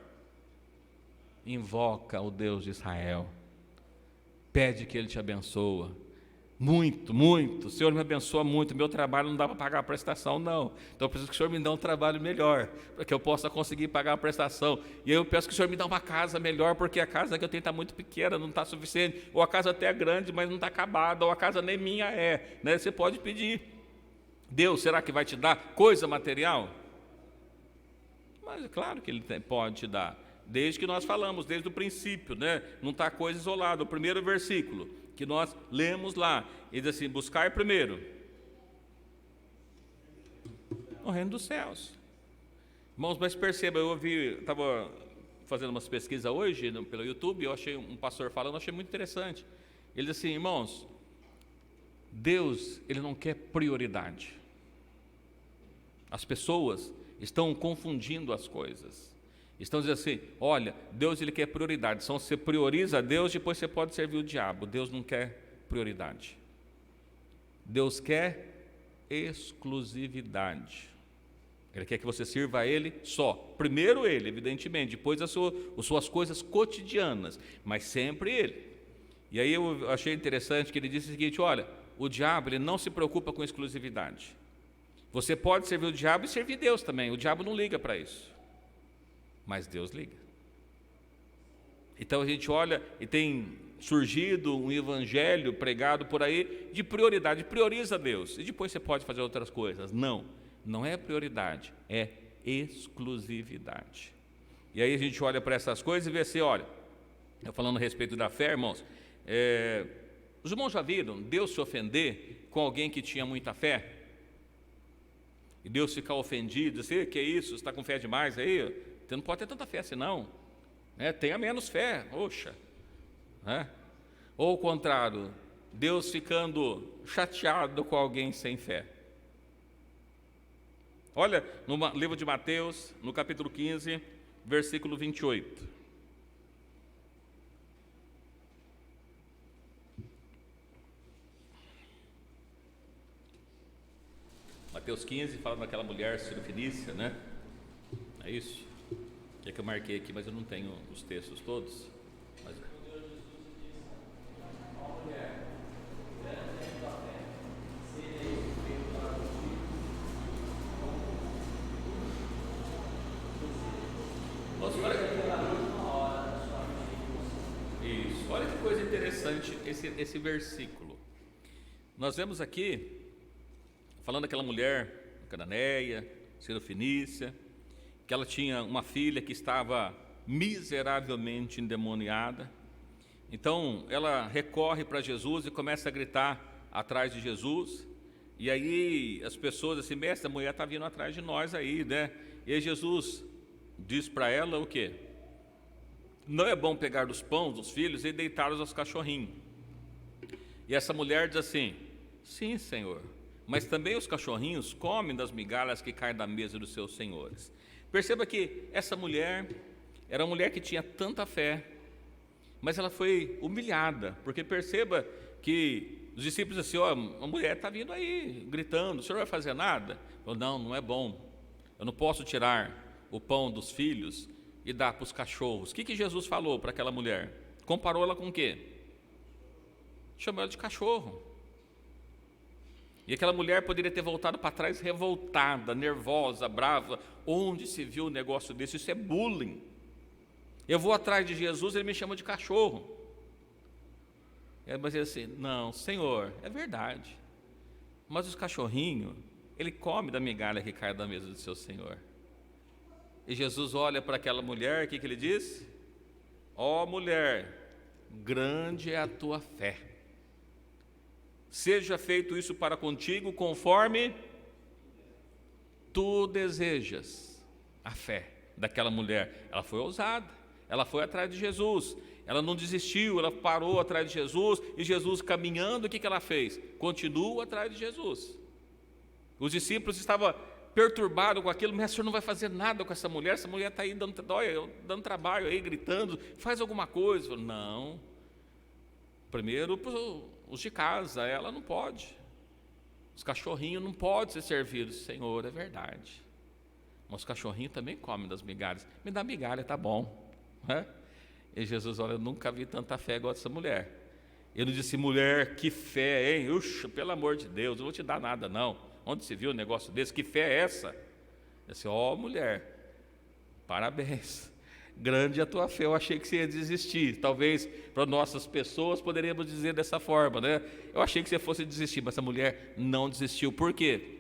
Invoca o Deus de Israel, pede que Ele te abençoe. Muito, muito, o Senhor me abençoa muito, meu trabalho não dá para pagar a prestação, não. Então eu preciso que o Senhor me dê um trabalho melhor, para que eu possa conseguir pagar a prestação. E aí eu peço que o Senhor me dê uma casa melhor, porque a casa que eu tenho está muito pequena, não está suficiente. Ou a casa até é grande, mas não está acabada, ou a casa nem minha é, né? Você pode pedir. Deus, será que vai te dar coisa material? Mas é claro que Ele pode te dar, desde que nós falamos, desde o princípio, né? Não está coisa isolada. O primeiro versículo que nós lemos lá, ele diz assim, buscar primeiro o reino dos céus. Irmãos, mas perceba, estava fazendo umas pesquisas hoje pelo YouTube, eu achei um pastor falando, eu achei muito interessante. Ele diz assim, irmãos, Deus, Ele não quer prioridade. As pessoas estão confundindo as coisas. Estão dizendo assim, olha, Deus Ele quer prioridade. Então você prioriza a Deus, depois você pode servir o diabo. Deus não quer prioridade. Deus quer exclusividade. Ele quer que você sirva a Ele só. Primeiro Ele, evidentemente, depois as suas coisas cotidianas, mas sempre Ele. E aí eu achei interessante que ele disse o seguinte, olha, o diabo ele não se preocupa com exclusividade. Você pode servir o diabo e servir Deus também. O diabo não liga para isso. Mas Deus liga. Então a gente olha e tem surgido um evangelho pregado por aí de prioridade, prioriza Deus, e depois você pode fazer outras coisas. Não, não é prioridade, é exclusividade. E aí a gente olha para essas coisas e vê assim, olha, eu falando a respeito da fé, irmãos, os irmãos já viram Deus se ofender com alguém que tinha muita fé? E Deus ficar ofendido, assim, que é isso, você está com fé demais aí? Você não pode ter tanta fé assim não, né? Tenha menos fé, oxa, né? Ou o contrário, Deus ficando chateado com alguém sem fé. Olha, no livro de Mateus, no capítulo 15, versículo 28. Mateus 15 fala daquela mulher cirofenícia, né? É isso? É que eu marquei aqui, mas eu não tenho os textos todos. Mas... coisa interessante esse versículo. Nós vemos aqui, falando daquela mulher cananeia, sirofenícia, que ela tinha uma filha que estava miseravelmente endemoniada. Então ela recorre para Jesus e começa a gritar atrás de Jesus. E aí as pessoas assim, mestre, a mulher está vindo atrás de nós aí, né? E aí Jesus diz para ela o quê? Não é bom pegar dos pães dos filhos e deitá-los aos cachorrinhos. E essa mulher diz assim, sim, Senhor, mas também os cachorrinhos comem das migalhas que caem da mesa dos seus senhores. Perceba que essa mulher era uma mulher que tinha tanta fé, mas ela foi humilhada, porque perceba que os discípulos assim, ó, a mulher está vindo aí, gritando, o senhor vai fazer nada? Falou, não é bom, eu não posso tirar o pão dos filhos e dar para os cachorros. O que Jesus falou para aquela mulher? Comparou ela com o quê? Chamou ela de cachorro. E aquela mulher poderia ter voltado para trás revoltada, nervosa, brava. Onde se viu um negócio desse? Isso é bullying. Eu vou atrás de Jesus, ele me chama de cachorro. Mas ele assim, não, Senhor, é verdade. Mas os cachorrinhos, ele come da migalha que cai da mesa do seu Senhor. E Jesus olha para aquela mulher, o que ele diz? Ó mulher, grande é a tua fé. Seja feito isso para contigo conforme tu desejas. A fé daquela mulher, ela foi ousada, ela foi atrás de Jesus, ela não desistiu, ela parou atrás de Jesus, e Jesus caminhando, o que ela fez? Continua atrás de Jesus. Os discípulos estavam perturbados com aquilo, mas o senhor não vai fazer nada com essa mulher está aí dando trabalho, aí gritando, faz alguma coisa. Não, primeiro os de casa, ela não pode, os cachorrinhos não podem ser servidos. Senhor, é verdade, mas os cachorrinhos também comem das migalhas, me dá migalha, tá bom, né? E Jesus, olha, eu nunca vi tanta fé igual essa mulher. Ele disse, mulher, que fé, hein? Uxa, pelo amor de Deus, eu não vou te dar nada não. Onde se viu um negócio desse? Que fé é essa? Eu disse, ó mulher, parabéns, grande a tua fé. Eu achei que você ia desistir. Talvez para nossas pessoas poderíamos dizer dessa forma, né? Eu achei que você fosse desistir, mas essa mulher não desistiu. Por quê?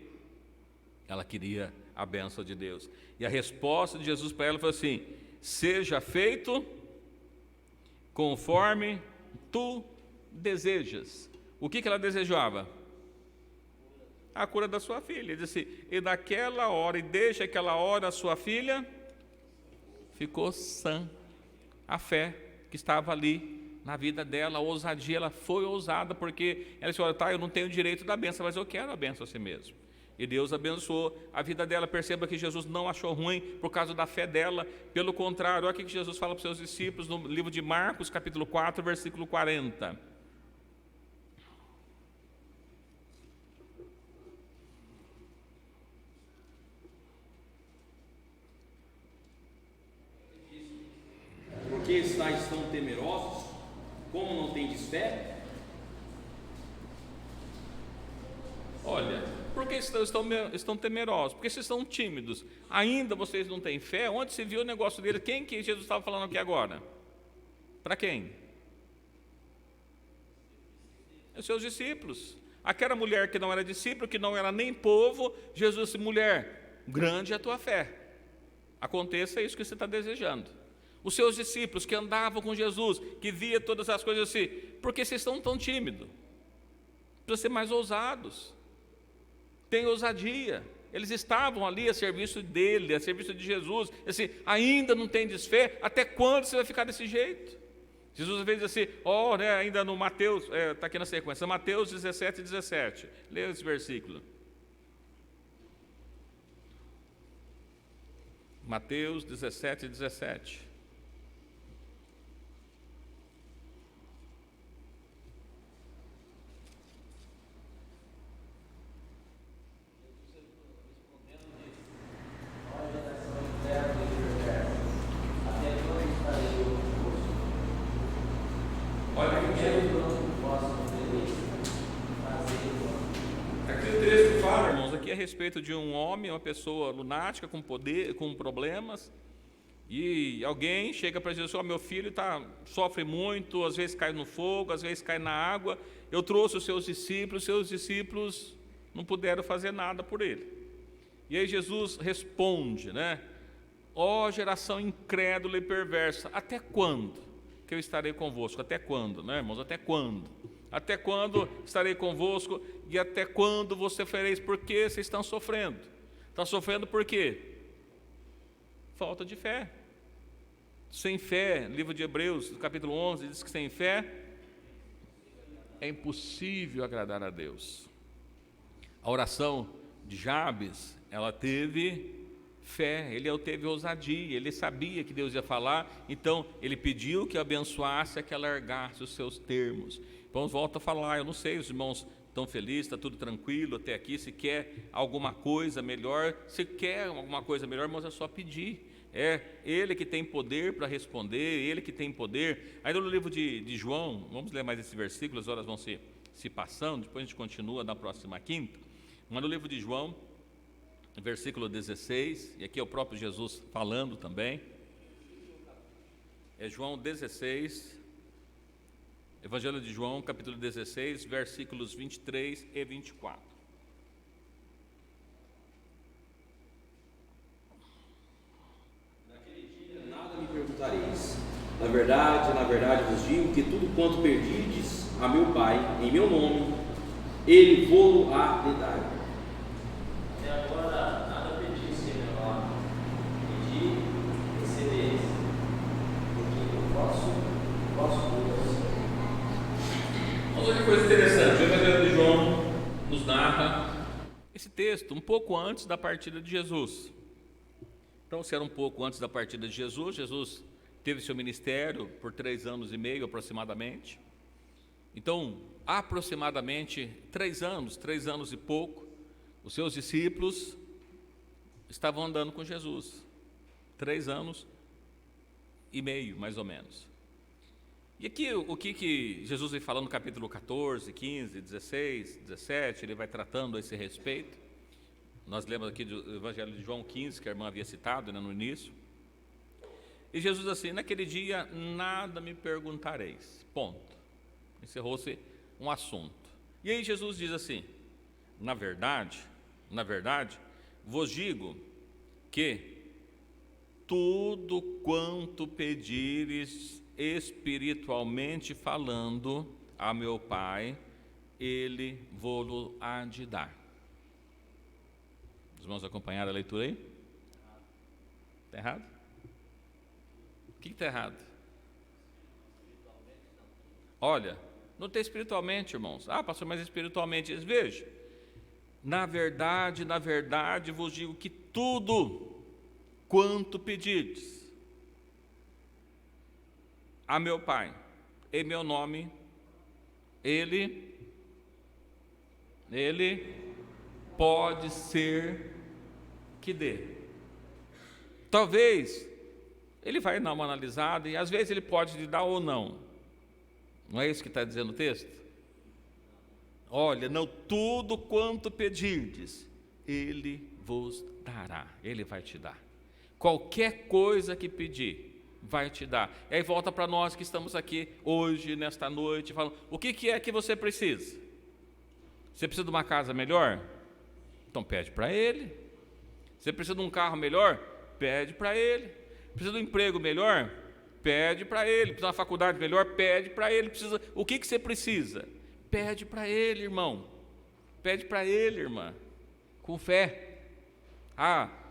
Ela queria a bênção de Deus. E a resposta de Jesus para ela foi assim, seja feito conforme tu desejas. O que ela desejava? A cura da sua filha. Ele disse, e naquela hora, e desde aquela hora, a sua filha ficou sã. A fé que estava ali na vida dela, a ousadia, ela foi ousada, porque ela disse, olha, tá, eu não tenho direito da bênção, mas eu quero a bênção a si mesmo. E Deus abençoou a vida dela. Perceba que Jesus não achou ruim por causa da fé dela, pelo contrário, olha o que Jesus fala para os seus discípulos no livro de Marcos, capítulo 4, versículo 40. Por que estáis tão temerosos? Como não tendes fé? Olha, por que estão temerosos? Porque vocês estão tímidos. Ainda vocês não têm fé? Onde se viu o negócio dele? Quem que Jesus estava falando aqui agora? Para quem? Os seus discípulos. Aquela mulher que não era discípulo, que não era nem povo, Jesus disse, mulher, grande é a tua fé. Aconteça isso que você está desejando. Os seus discípulos que andavam com Jesus, que via todas as coisas assim, por que vocês estão tão tímidos? Precisa ser mais ousados. Tem ousadia. Eles estavam ali a serviço dele, a serviço de Jesus. Assim, ainda não tem desfé? Até quando você vai ficar desse jeito? Jesus às vezes diz assim, né, ainda no Mateus, está aqui na sequência, Mateus 17, 17. Leia esse versículo. Mateus 17, 17. A respeito de um homem, uma pessoa lunática com poder, com problemas, E alguém chega para Jesus: meu filho sofre muito, às vezes cai no fogo, às vezes cai na água. Eu trouxe os seus discípulos não puderam fazer nada por ele. E aí Jesus responde, né? Ó geração incrédula e perversa, até quando que eu estarei convosco? Até quando, né, irmãos? Até quando? Até quando estarei convosco? E até quando você fareis? Por que vocês estão sofrendo? Estão sofrendo por quê? Falta de fé. Sem fé, livro de Hebreus, capítulo 11, diz que sem fé é impossível agradar a Deus. A oração de Jabes, ela teve fé, ele teve ousadia, ele sabia que Deus ia falar, então ele pediu que abençoasse, que alargasse os seus termos. Então volta a falar, eu não sei, os irmãos estão felizes, está tudo tranquilo até aqui, se quer alguma coisa melhor, irmãos, é só pedir. É Ele que tem poder para responder, Ele que tem poder. Aí no livro de João, vamos ler mais esse versículo, as horas vão se passando, depois a gente continua na próxima quinta. Mas no livro de João, versículo 16, e aqui é o próprio Jesus falando também, é João 16, Evangelho de João, capítulo 16, versículos 23 e 24. Naquele dia nada me perguntareis. Na verdade vos digo que tudo quanto pedirdes a meu Pai, em meu nome, Ele vô-lo-á de dar. Até agora nada pedis em meu nome. Pedi, recebereis, porque eu vosso Deus. Olha que coisa interessante, o Evangelho de João nos narra esse texto um pouco antes da partida de Jesus. Então, se era um pouco antes da partida de Jesus, Jesus teve seu ministério por 3 anos e meio aproximadamente. Então, aproximadamente 3 anos e pouco, os seus discípulos estavam andando com Jesus. 3 anos e meio, mais ou menos. E aqui o que Jesus vem falando no capítulo 14, 15, 16, 17, ele vai tratando a esse respeito. Nós lemos aqui do Evangelho de João 15, que a irmã havia citado, né, no início. E Jesus assim: naquele dia nada me perguntareis. Ponto. Encerrou-se um assunto. E aí Jesus diz assim: na verdade, vos digo que tudo quanto pedires espiritualmente falando a meu Pai, Ele vô-lo há de dar. Os irmãos acompanharam a leitura aí? Está errado? O que está errado? Olha, não tem espiritualmente, irmãos. Pastor, mas espiritualmente, veja. Na verdade vos digo que tudo quanto pedirdes a meu Pai, em meu nome, Ele pode ser que dê. Talvez Ele vai dar uma analisada e às vezes Ele pode lhe dar ou não. Não é isso que está dizendo o texto? Olha, não, tudo quanto pedirdes, Ele vos dará, Ele vai te dar. Qualquer coisa que pedir, vai te dar. E aí volta para nós que estamos aqui hoje, nesta noite, falando: o que é que você precisa? Você precisa de uma casa melhor? Então pede para Ele. Você precisa de um carro melhor? Pede para Ele. Precisa de um emprego melhor? Pede para Ele. Precisa de uma faculdade melhor? Pede para Ele. O que você precisa? Pede para Ele, irmão. Pede para Ele, irmã. Com fé.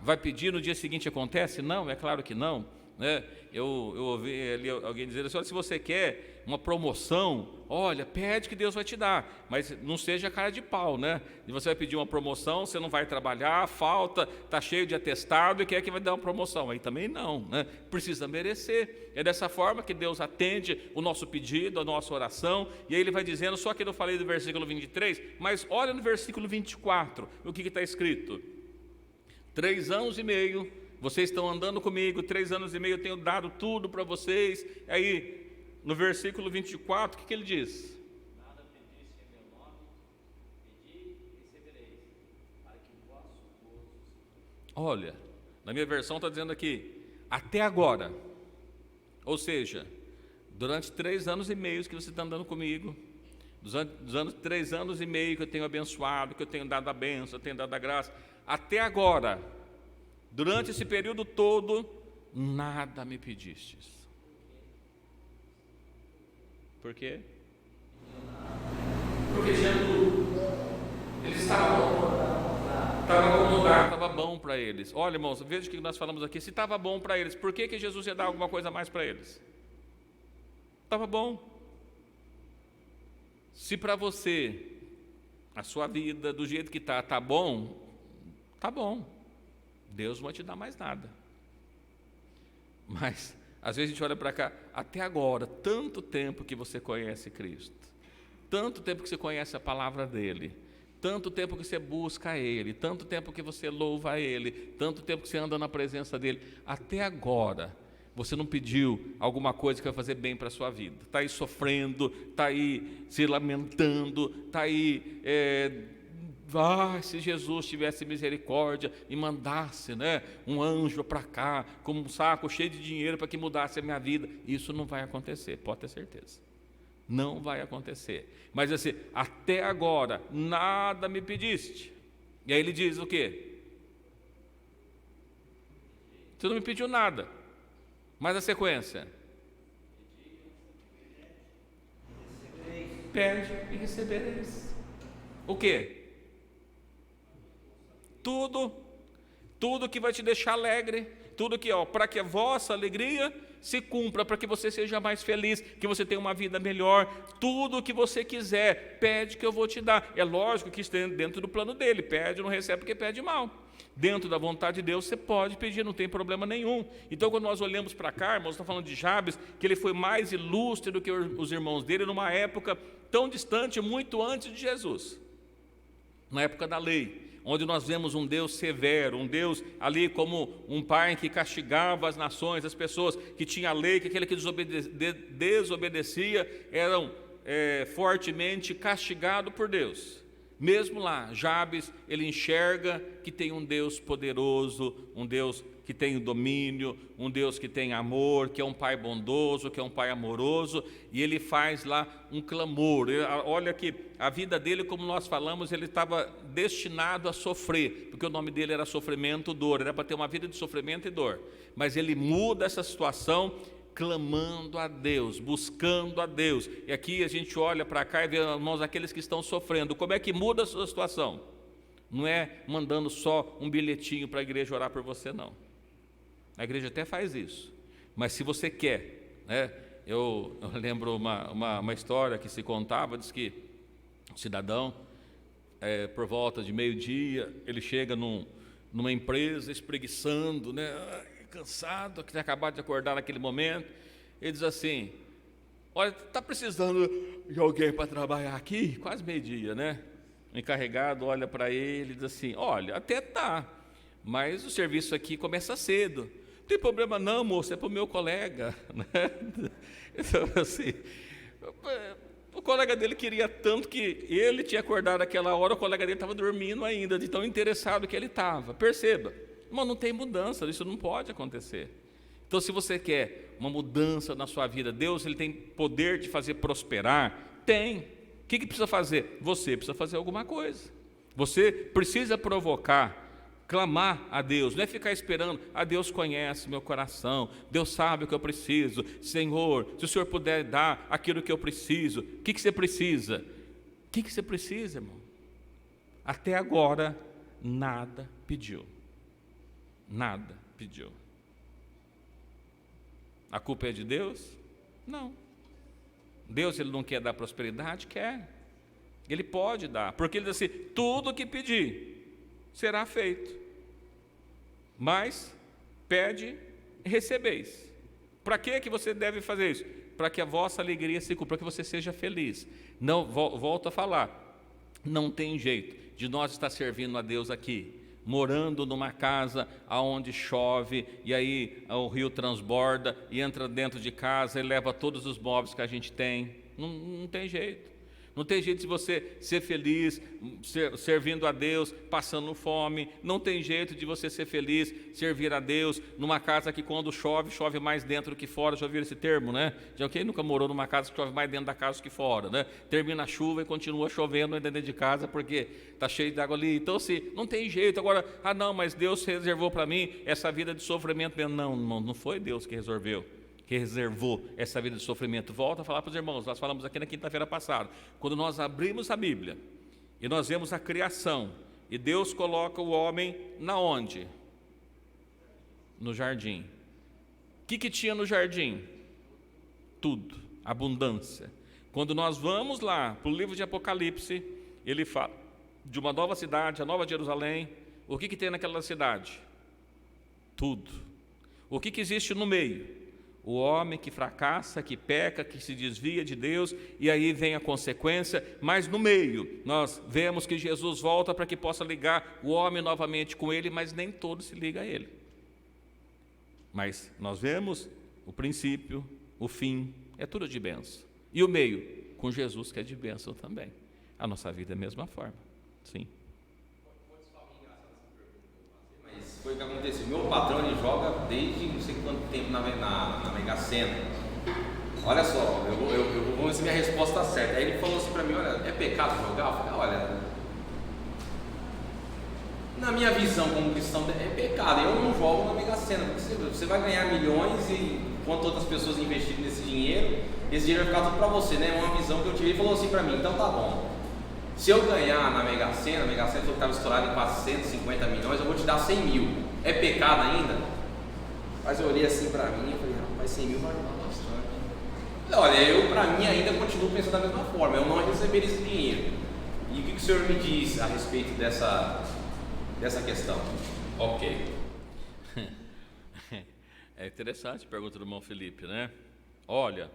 Vai pedir, no dia seguinte acontece? Não, é claro que não. Eu ouvi ali alguém dizer assim: olha, se você quer uma promoção, olha, pede que Deus vai te dar, mas não seja cara de pau, né? E você vai pedir uma promoção, você não vai trabalhar, falta, está cheio de atestado e quer que vai dar uma promoção, aí também não, né? Precisa merecer. É dessa forma que Deus atende o nosso pedido, a nossa oração. E aí Ele vai dizendo, só que eu falei do versículo 23, mas olha no versículo 24, o que está escrito: 3 anos e meio vocês estão andando comigo, 3 anos e meio eu tenho dado tudo para vocês. Aí, no versículo 24, o que ele diz? Nada pediste em meu nome, pedi e recebereis, para que o vosso gozo. Olha, na minha versão está dizendo aqui: até agora, ou seja, durante 3 anos e meio que você está andando comigo, dos anos 3 anos e meio que eu tenho abençoado, que eu tenho dado a bênção, eu tenho dado a graça, até agora, durante esse período todo, nada me pedistes. Por quê? Porque tinha tudo. Eles estavam acomodados, estava bom para eles. Olha, irmãos, veja o que nós falamos aqui. Se estava bom para eles, por que Jesus ia dar alguma coisa a mais para eles? Estava bom. Se para você, a sua vida, do jeito que está bom, está bom. Deus não vai te dar mais nada. Mas, às vezes a gente olha para cá, até agora, tanto tempo que você conhece Cristo, tanto tempo que você conhece a palavra dEle, tanto tempo que você busca Ele, tanto tempo que você louva Ele, tanto tempo que você anda na presença dEle, até agora, você não pediu alguma coisa que vai fazer bem para a sua vida. Está aí sofrendo, está aí se lamentando, está aí... se Jesus tivesse misericórdia e mandasse, um anjo para cá, com um saco cheio de dinheiro para que mudasse a minha vida. Isso não vai acontecer, pode ter certeza. Não vai acontecer. Mas assim, até agora, nada me pediste. E aí ele diz o quê? Você não me pediu nada. Mas a sequência? Pede e recebereis. O quê? Tudo que vai te deixar alegre, tudo que, para que a vossa alegria se cumpra, para que você seja mais feliz, que você tenha uma vida melhor, tudo o que você quiser, pede que eu vou te dar. É lógico que está dentro do plano dele, pede, não recebe porque pede mal. Dentro da vontade de Deus, você pode pedir, não tem problema nenhum. Então, quando nós olhamos para cá, irmãos, estamos falando de Jabes, que ele foi mais ilustre do que os irmãos dele, numa época tão distante, muito antes de Jesus, na época da lei, onde nós vemos um Deus severo, um Deus ali como um pai que castigava as nações, as pessoas que tinha a lei, que aquele que desobedecia eram fortemente castigados por Deus. Mesmo lá, Jabes, ele enxerga que tem um Deus poderoso, um Deus que tem domínio, um Deus que tem amor, que é um pai bondoso, que é um pai amoroso, e ele faz lá um clamor. Olha que a vida dele, como nós falamos, ele estava destinado a sofrer, porque o nome dele era sofrimento, dor, era para ter uma vida de sofrimento e dor, mas ele muda essa situação, clamando a Deus, buscando a Deus. E aqui a gente olha para cá e vê, irmãos, aqueles que estão sofrendo. Como é que muda a sua situação? Não é mandando só um bilhetinho para a igreja orar por você, não. A igreja até faz isso, mas se você quer, eu lembro uma história que se contava, diz que um cidadão, por volta de meio-dia, ele chega numa empresa espreguiçando, cansado, que tinha acabado de acordar naquele momento, ele diz assim: olha, está precisando de alguém para trabalhar aqui? Quase meio-dia, O encarregado olha para ele e diz assim: olha, até tá, mas o serviço aqui começa cedo. Não tem problema não, moço, é para o meu colega. Então, assim, o colega dele queria tanto que ele tinha acordado aquela hora, o colega dele estava dormindo ainda, de tão interessado que ele estava. Perceba, mas não tem mudança, isso não pode acontecer. Então, se você quer uma mudança na sua vida, Deus ele tem poder de fazer prosperar? Tem. O que precisa fazer? Você precisa fazer alguma coisa. Você precisa provocar, clamar a Deus, não é ficar esperando. Deus conhece meu coração, Deus sabe o que eu preciso. Senhor, se o Senhor puder dar aquilo que eu preciso. O que você precisa? O que você precisa, irmão? Até agora, nada pediu. Nada pediu. A culpa é de Deus? Não. Deus ele não quer dar prosperidade? Quer. Ele pode dar, porque ele diz assim: tudo que pedir será feito. Mas pede e recebeis. Para que você deve fazer isso? Para que a vossa alegria se cumpra, para que você seja feliz. Não, volto a falar, não tem jeito de nós estar servindo a Deus aqui, morando numa casa onde chove, e aí o rio transborda, e entra dentro de casa e leva todos os móveis que a gente tem. Não tem jeito. Não tem jeito de você ser feliz servindo a Deus, passando fome. Não tem jeito de você ser feliz, servir a Deus numa casa que quando chove, chove mais dentro do que fora. Já ouviram esse termo, né? Já quem nunca morou numa casa que chove mais dentro da casa que fora, né? Termina a chuva e continua chovendo dentro de casa porque está cheio de água ali. Então, assim, não tem jeito. Agora, não, mas Deus reservou para mim essa vida de sofrimento. Não foi Deus que reservou essa vida de sofrimento. Volta a falar para os irmãos, nós falamos aqui na quinta-feira passada, quando nós abrimos a Bíblia e nós vemos a criação, e Deus coloca o homem na onde? No jardim. O que tinha no jardim? Tudo, abundância. Quando nós vamos lá para o livro de Apocalipse, ele fala de uma nova cidade, a Nova Jerusalém. O que tem naquela cidade? Tudo. O que existe no meio? O homem que fracassa, que peca, que se desvia de Deus, e aí vem a consequência. Mas no meio, nós vemos que Jesus volta para que possa ligar o homem novamente com ele, mas nem todo se liga a ele. Mas nós vemos o princípio, o fim, é tudo de bênção. E o meio, com Jesus, que é de bênção também. A nossa vida é a mesma forma, sim. Mas foi o que aconteceu. Meu patrão, ele joga desde não sei quanto tempo na Mega Sena. Olha só, eu vou ver se minha resposta está certa. Aí ele falou assim para mim: olha, é pecado jogar? Eu falei: olha, na minha visão como cristão, é pecado. Eu não jogo na Mega Sena, porque você vai ganhar milhões e enquanto outras pessoas investirem nesse dinheiro, esse dinheiro vai ficar tudo para você, né? É uma visão que eu tive. Ele falou assim para mim: então tá bom. Se eu ganhar na Mega Sena, a Mega Sena falou que estava estourada em 450 milhões, eu vou te dar 100 mil. É pecado ainda? Mas eu olhei assim para mim e falei: rapaz, 100 mil vai ajudar bastante. Olha, eu para mim ainda continuo pensando da mesma forma, eu não receber esse dinheiro. E o que o senhor me diz a respeito dessa questão? Ok. É interessante a pergunta do irmão Felipe, né? Olha,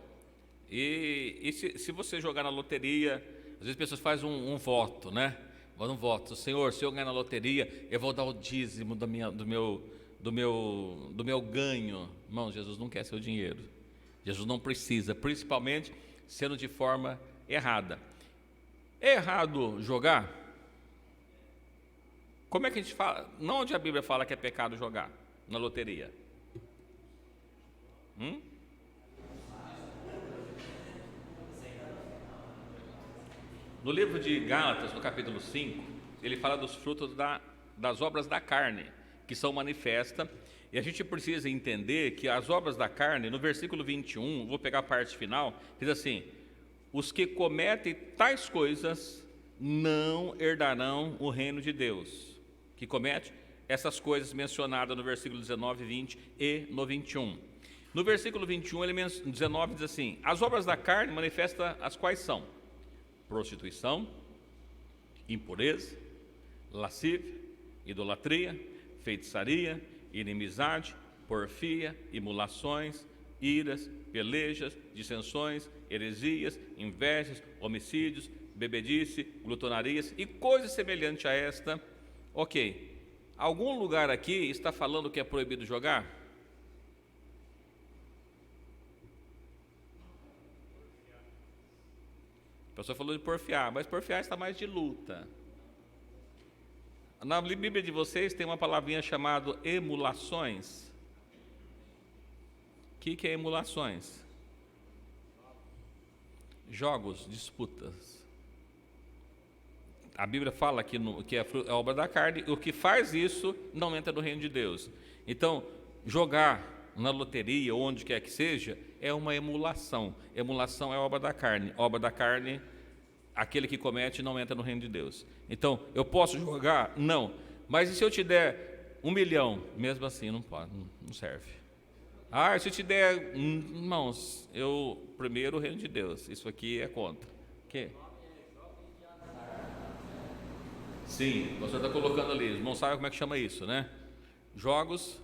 e se você jogar na loteria, às vezes as pessoas fazem um voto, né? Um voto: Senhor, se eu ganhar na loteria, eu vou dar o dízimo do meu ganho. Irmão, Jesus não quer seu dinheiro. Jesus não precisa, principalmente sendo de forma errada. É errado jogar? Como é que a gente fala? Não, onde a Bíblia fala que é pecado jogar na loteria? No livro de Gálatas, no capítulo 5, ele fala dos frutos das obras da carne, que são manifestas, e a gente precisa entender que as obras da carne, no versículo 21, vou pegar a parte final, diz assim: os que cometem tais coisas não herdarão o reino de Deus. Que comete essas coisas mencionadas no versículo 19, 20 e no 21. No versículo 21, 19 diz assim: as obras da carne manifestam as quais são: prostituição, impureza, lascívia, idolatria, feitiçaria, inimizade, porfia, imulações, iras, pelejas, dissensões, heresias, invejas, homicídios, bebedice, glutonarias e coisas semelhantes a esta. Ok, algum lugar aqui está falando que é proibido jogar? A pessoa falou de porfiar, mas porfiar está mais de luta. Na Bíblia de vocês tem uma palavrinha chamada emulações. O que é emulações? Jogos, disputas. A Bíblia fala que é a obra da carne, o que faz isso não entra no reino de Deus. Então, jogar na loteria, onde quer que seja, é uma emulação. Emulação é obra da carne. Obra da carne, aquele que comete não entra no reino de Deus. Então, eu posso jogar? Não. Mas e se eu te der 1 milhão? Mesmo assim, não pode, não serve. Se eu te der, irmãos, primeiro o reino de Deus. Isso aqui é contra. O quê? Sim, você está colocando ali. Os irmãos sabem como é que chama isso, né? Jogos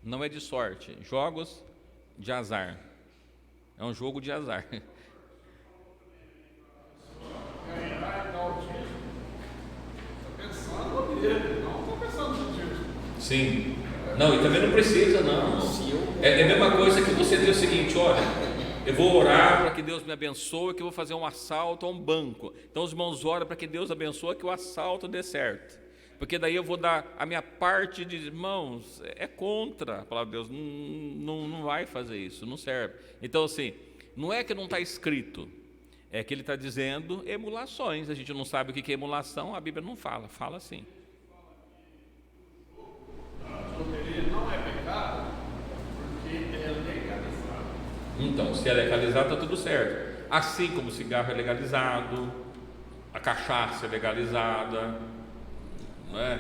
não é de sorte, jogos de azar. É um jogo de azar. Sim. Não, e também não precisa, não. É a mesma coisa que você dizer o seguinte: olha, Eu vou orar para que Deus me abençoe, que eu vou fazer um assalto a um banco. Então os irmãos oram para que Deus abençoe, que o assalto dê certo. Porque daí eu vou dar a minha parte de irmãos, é contra a palavra de Deus, não vai fazer isso, não serve. Então assim, não é que não está escrito, é que ele está dizendo emulações. A gente não sabe o que é emulação, a Bíblia não fala, fala assim. Loteria não é pecado porque é legalizado. Então, se é legalizado, está tudo certo. Assim como o cigarro é legalizado, a cachaça é legalizada, não é?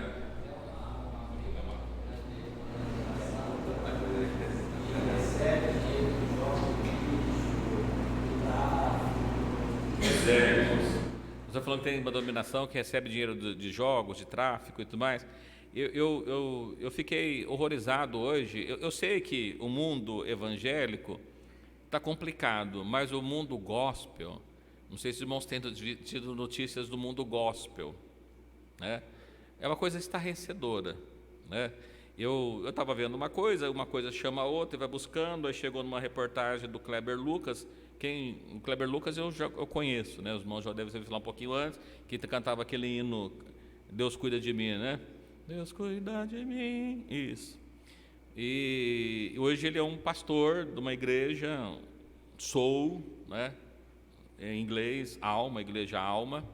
Você está falando que tem uma dominação que recebe dinheiro de jogos, de tráfico e tudo mais. Eu fiquei horrorizado hoje. Eu sei que o mundo evangélico está complicado, mas o mundo gospel, não sei se os irmãos têm tido notícias do mundo gospel, né? É uma coisa estarrecedora, né? Eu estava vendo uma coisa chama a outra e vai buscando, aí chegou numa reportagem do Kleber Lucas. O Kleber Lucas eu conheço, né? Os irmãos já devem falar um pouquinho antes, que cantava aquele hino, Deus cuida de mim, né? Deus cuida de mim, isso. E hoje ele é um pastor de uma igreja, né? Em inglês, igreja Alma.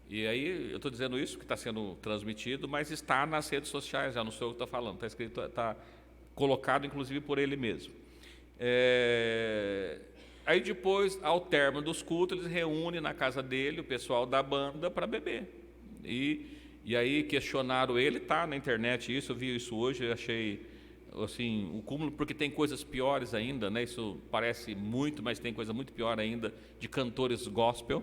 E aí eu estou dizendo isso que está sendo transmitido, mas está nas redes sociais, já não sou eu que estou falando, está escrito, está colocado inclusive por ele mesmo. Aí depois, ao término dos cultos, eles reúnem na casa dele o pessoal da banda para beber. E aí questionaram ele, está na internet isso, eu vi isso hoje, eu achei assim, o cúmulo, porque tem coisas piores ainda, né? Isso parece muito, mas tem coisa muito pior ainda, de cantores gospel.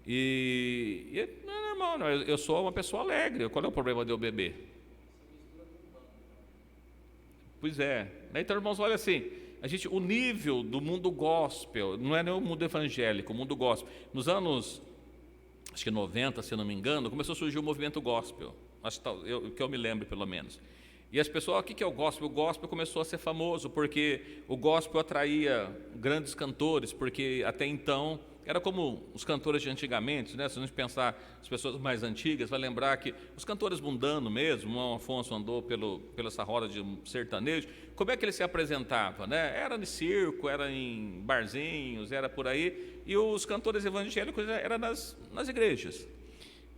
E não é normal, não. Eu sou uma pessoa alegre, qual é o problema de eu beber? Pois é, então irmãos, olha assim, o nível do mundo gospel, não é nem o mundo evangélico, o mundo gospel, nos anos, acho que 90, se não me engano, começou a surgir o movimento gospel, que eu me lembro pelo menos. E as pessoas, o que é o gospel? O gospel começou a ser famoso, porque o gospel atraía grandes cantores, porque até então era como os cantores de antigamente, né? Se a gente pensar as pessoas mais antigas, vai lembrar que os cantores mundanos mesmo, o Afonso andou pela essa roda de sertanejo, como é que ele se apresentava, né? Era em circo, era em barzinhos, era por aí, e os cantores evangélicos eram nas igrejas.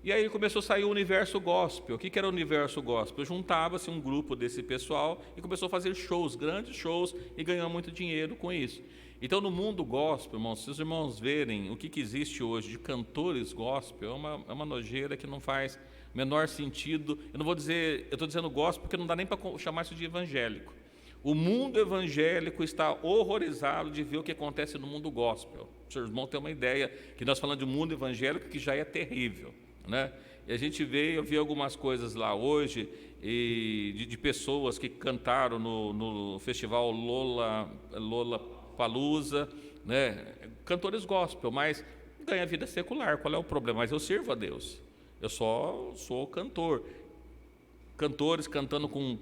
E aí começou a sair o universo gospel. O que era o universo gospel? Juntava-se um grupo desse pessoal e começou a fazer shows, grandes shows, e ganhar muito dinheiro com isso. Então, no mundo gospel, irmãos, se os irmãos verem o que existe hoje de cantores gospel, é uma nojeira que não faz o menor sentido. Eu não vou dizer, eu estou dizendo gospel porque não dá nem para chamar isso de evangélico. O mundo evangélico está horrorizado de ver o que acontece no mundo gospel. Os irmãos têm uma ideia que nós falamos de um mundo evangélico que já é terrível, né? E a gente eu vi algumas coisas lá hoje de pessoas que cantaram no festival Lollapalooza, né? Cantores gospel, mas ganha vida secular. Qual é o problema? Mas eu sirvo a Deus, eu só sou cantor. Cantores cantando com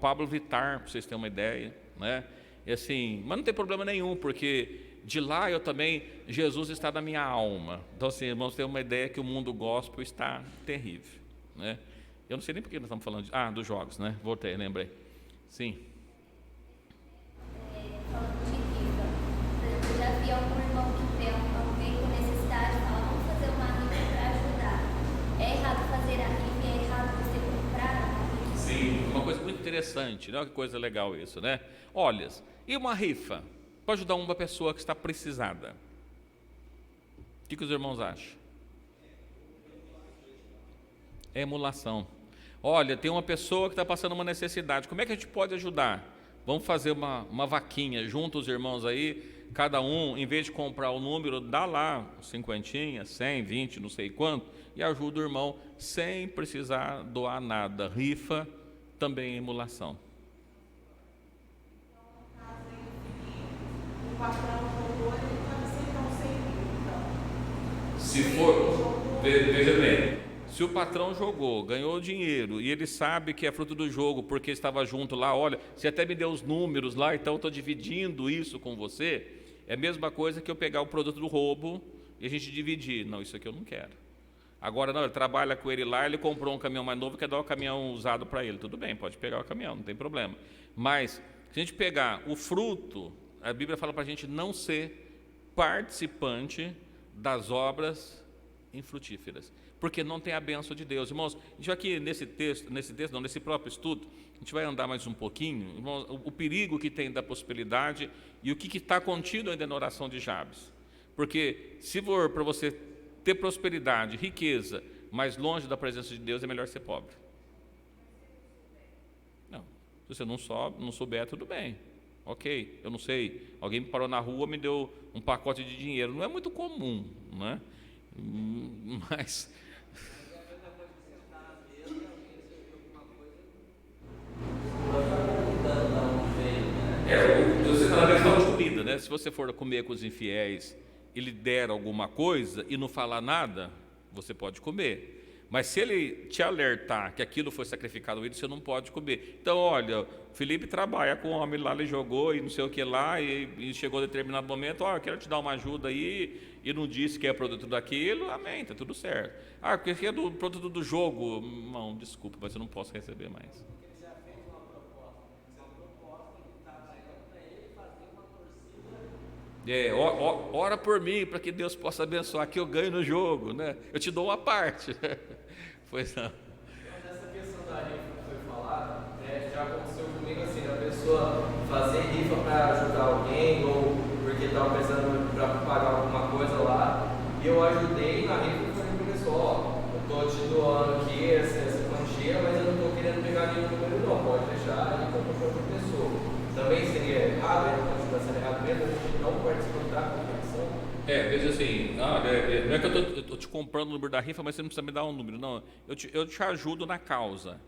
Pablo Vittar, para vocês terem uma ideia, né? E assim, mas não tem problema nenhum, porque de lá eu também, Jesus está na minha alma. Então assim, irmãos, ter uma ideia que o mundo gospel está terrível, né? Eu não sei nem por que nós estamos falando dos jogos, né? Voltei, lembrei. Sim. Falando de rifa, eu já vi algum irmão que vê alguém com necessidade e fala, vamos fazer uma rifa para ajudar. É errado fazer a rifa, é errado você comprar a rifa? Sim, uma coisa muito interessante, né? Que coisa legal isso, né? Olha, e uma rifa para ajudar uma pessoa que está precisada? O que os irmãos acham? É emulação. Olha, tem uma pessoa que está passando uma necessidade, como é que a gente pode ajudar? Vamos fazer uma vaquinha, junta os irmãos aí, cada um, em vez de comprar o número, dá lá 50, 100, 20, não sei quanto, e ajuda o irmão sem precisar doar nada. Rifa também é emulação. O patrão jogou, ele pode aceitar um 100 mil, então. Se for, veja bem, se o patrão jogou, ganhou dinheiro, e ele sabe que é fruto do jogo, porque estava junto lá, olha, você até me deu os números lá, então eu estou dividindo isso com você, É a mesma coisa que eu pegar o produto do roubo e a gente dividir. Não, isso aqui eu não quero. Agora não, ele trabalha com ele lá, ele comprou um caminhão mais novo, quer dar o caminhão usado para ele. Tudo bem, pode pegar o caminhão, não tem problema. Mas, se a gente pegar o fruto, a Bíblia fala para a gente não ser participante das obras infrutíferas, porque não tem a bênção de Deus. Irmãos, já que nesse próprio estudo, a gente vai andar mais um pouquinho, irmãos, o perigo que tem da prosperidade e o que está contido ainda na oração de Jabes. Porque se for para você ter prosperidade, riqueza, mas longe da presença de Deus, é melhor ser pobre. Não, se você não souber, tudo bem. Ok, eu não sei, alguém me parou na rua, me deu um pacote de dinheiro. Não é muito comum, né? Mas... você está na questão de comida, né? Se você for comer com os infiéis e lhe der alguma coisa e não falar nada, você pode comer. Mas se ele te alertar que aquilo foi sacrificado a ele, você não pode comer. Então, olha, o Felipe trabalha com o homem lá, ele jogou e não sei o que lá, e chegou a determinado momento, eu quero te dar uma ajuda aí, e não disse que é produto daquilo, amém, está tudo certo. Porque é do produto do jogo, não, desculpa, mas eu não posso receber mais. Ora por mim, para que Deus possa abençoar, que eu ganho no jogo, né? Eu te dou uma parte. Pois não. Nessa questão da rifa que foi falada, já aconteceu comigo assim, a pessoa fazer rifa para ajudar alguém, ou porque estava precisando para pagar alguma coisa lá, e eu ajudei na rifa e falei para a pessoa, eu estou te doando aqui essa quantia, mas eu não estou querendo pegar nenhum número não, pode deixar aí para outra pessoa. Também seria errado, está sendo errado mesmo, a gente não participar da competição. Veja assim, não é que eu estou te comprando o número da rifa, mas você não precisa me dar um número, não, eu te ajudo na causa,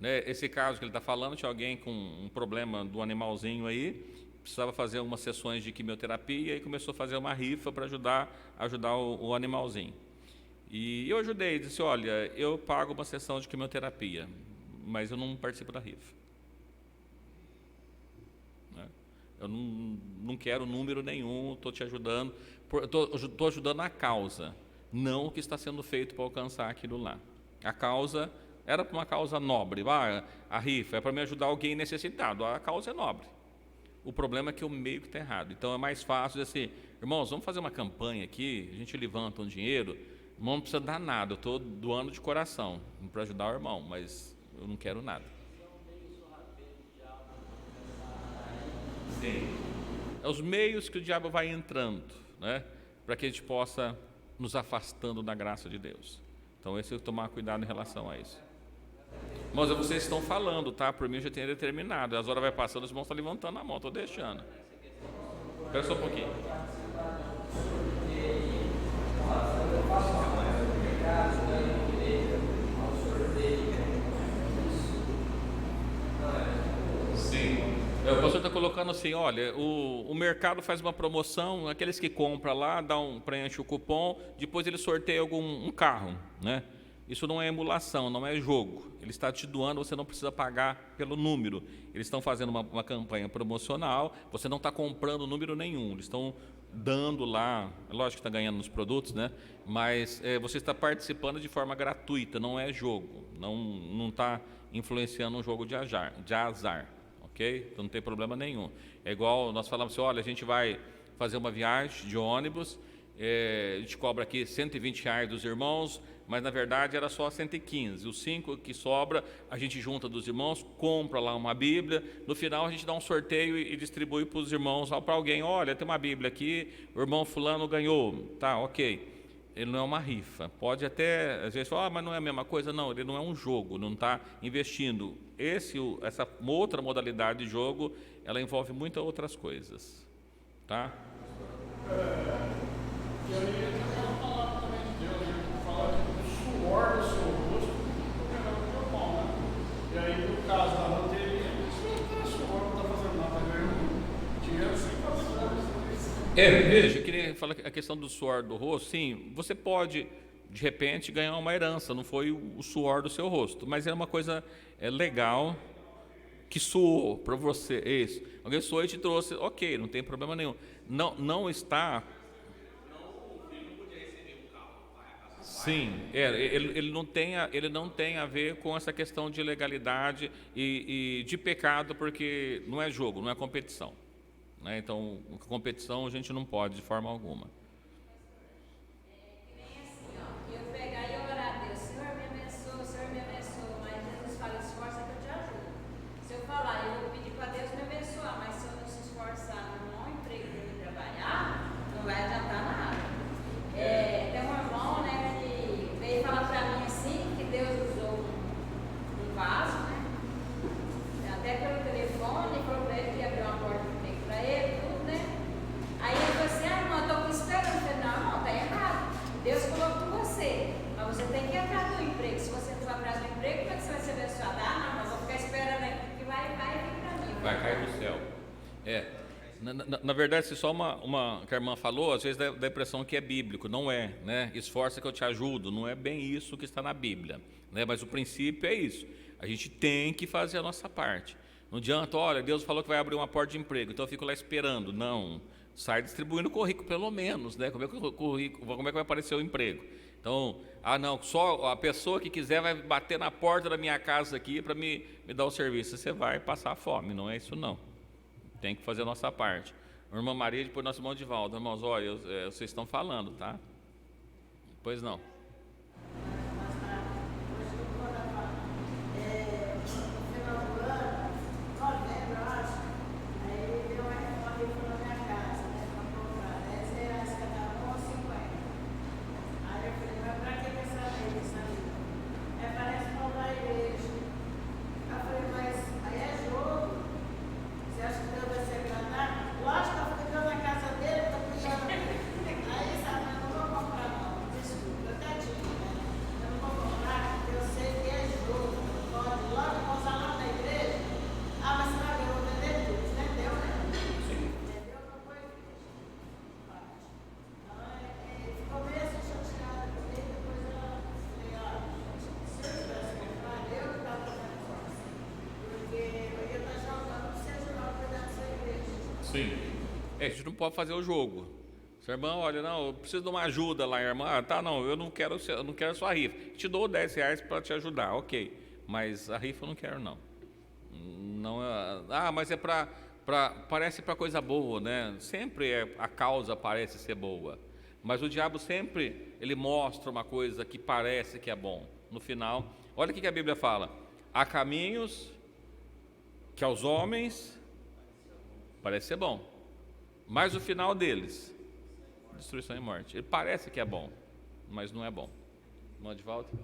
né? Esse caso que ele está falando, tinha alguém com um problema do animalzinho aí, precisava fazer umas sessões de quimioterapia e começou a fazer uma rifa para ajudar o animalzinho. E eu ajudei, disse, olha, eu pago uma sessão de quimioterapia, mas eu não participo da rifa. Eu não quero número nenhum, estou te ajudando, estou ajudando a causa, não o que está sendo feito para alcançar aquilo lá. A causa era para uma causa nobre, a rifa é para me ajudar alguém necessitado, a causa é nobre. O problema é que o meio que está errado. Então é mais fácil assim, irmãos, vamos fazer uma campanha aqui, a gente levanta um dinheiro, irmão, não precisa dar nada, eu estou doando de coração para ajudar o irmão, mas eu não quero nada. Sim. É os meios que o diabo vai entrando, né, para que a gente possa nos afastando da graça de Deus. Então, esse é tomar cuidado em relação a isso. Irmãos, vocês estão falando, tá? Por mim eu já tinha determinado. As horas vai passando, os irmãos estão levantando a mão, estou deixando. Espera só um pouquinho. Sim. O pastor está colocando assim, olha, o mercado faz uma promoção, aqueles que compram lá, preenche o cupom, depois ele sorteia um carro, né? Isso não é emulação, não é jogo. Ele está te doando, você não precisa pagar pelo número. Eles estão fazendo uma campanha promocional, você não está comprando número nenhum, eles estão dando lá, lógico que está ganhando nos produtos, né? Mas você está participando de forma gratuita, não é jogo, não está influenciando um jogo de azar. Okay? Então não tem problema nenhum. É igual nós falamos assim, olha, a gente vai fazer uma viagem de ônibus, a gente cobra aqui R$120 dos irmãos, mas na verdade era só 115. Os 5 que sobra, a gente junta dos irmãos, compra lá uma Bíblia, no final a gente dá um sorteio e distribui para os irmãos, para alguém, olha, tem uma Bíblia aqui, o irmão fulano ganhou, tá, ok. Ele não é uma rifa, pode até, às vezes, falar, mas não é a mesma coisa, não, ele não é um jogo, não está investindo. Essa outra modalidade de jogo, ela envolve muitas outras coisas, tá? E aí, eu falar também de Deus, falar do suor do seu rosto, porque é o normal, né? E aí, no caso da loteria, você não está suor, não está fazendo nada, está ganhando dinheiro sem fazer nada. Veja, eu queria falar a questão do suor do rosto. Sim, você pode, de repente, ganhar uma herança, não foi o suor do seu rosto, mas é uma coisa legal que suou para você, isso. Alguém suou e te trouxe, ok, não tem problema nenhum. Não está. Sim, ele não tem a ver com essa questão de legalidade e de pecado, porque não é jogo, não é competição, né? Então, competição a gente não pode de forma alguma. Que nem assim, ó, eu pegar e orar a Deus, Senhor me abençoa, mas Jesus fala, esforça que eu te ajudo. Se eu falar, eu vou pedir para Deus me abençoar, mas se eu não se esforçar, não arrumar um emprego para mim trabalhar, não vai adiantar nada. Tem um irmão, né, que veio falar para mim assim, que Deus usou um vaso, né, até pelo telefone, falou para ele que ia abrir uma porta de emprego para ele, tudo, né. Aí ele falou assim, irmão, eu estou aqui esperando. Eu falei, não, irmão, está errado. Deus colocou você, mas você tem que ir atrás do emprego. Se você não for atrás do emprego, como é que você vai ser abençoado? Ah, não, mas vou ficar esperando aqui que vai vir para mim. Vai cair do céu. Na verdade, se só uma que a irmã falou, às vezes dá a impressão que é bíblico, não é, né? Esforça que eu te ajudo, não é bem isso que está na Bíblia, né? Mas o princípio é isso, a gente tem que fazer a nossa parte. Não adianta, olha, Deus falou que vai abrir uma porta de emprego, então eu fico lá esperando. Não, sai distribuindo currículo pelo menos, né? Como é que vai aparecer o emprego? Então, não, só a pessoa que quiser vai bater na porta da minha casa aqui para me dar o serviço. Você vai passar fome, não é isso não. Tem que fazer a nossa parte. Irmã Maria, depois nosso irmão Divaldo. Irmãos, olha, vocês estão falando, tá? Pois não. Sim. A gente não pode fazer o jogo. Seu irmão, olha, não, eu preciso de uma ajuda lá, irmã. Não, eu não quero a sua rifa. Te dou R$10 para te ajudar, ok. Mas a rifa eu não quero, não. Mas é parece para coisa boa, né? Sempre a causa parece ser boa. Mas o diabo sempre, ele mostra uma coisa que parece que é bom. No final, olha o que a Bíblia fala. Há caminhos que aos homens parece ser bom, mas o final deles, destruição e morte. Ele parece que é bom, mas não é bom. Mande de volta.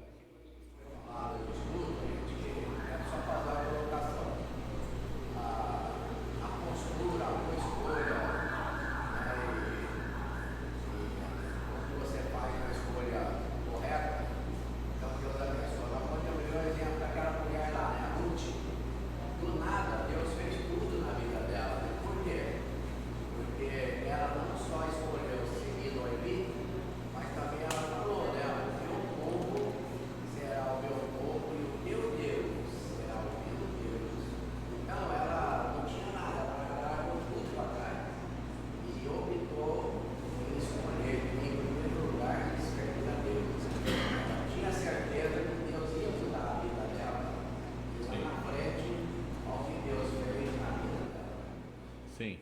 Sim.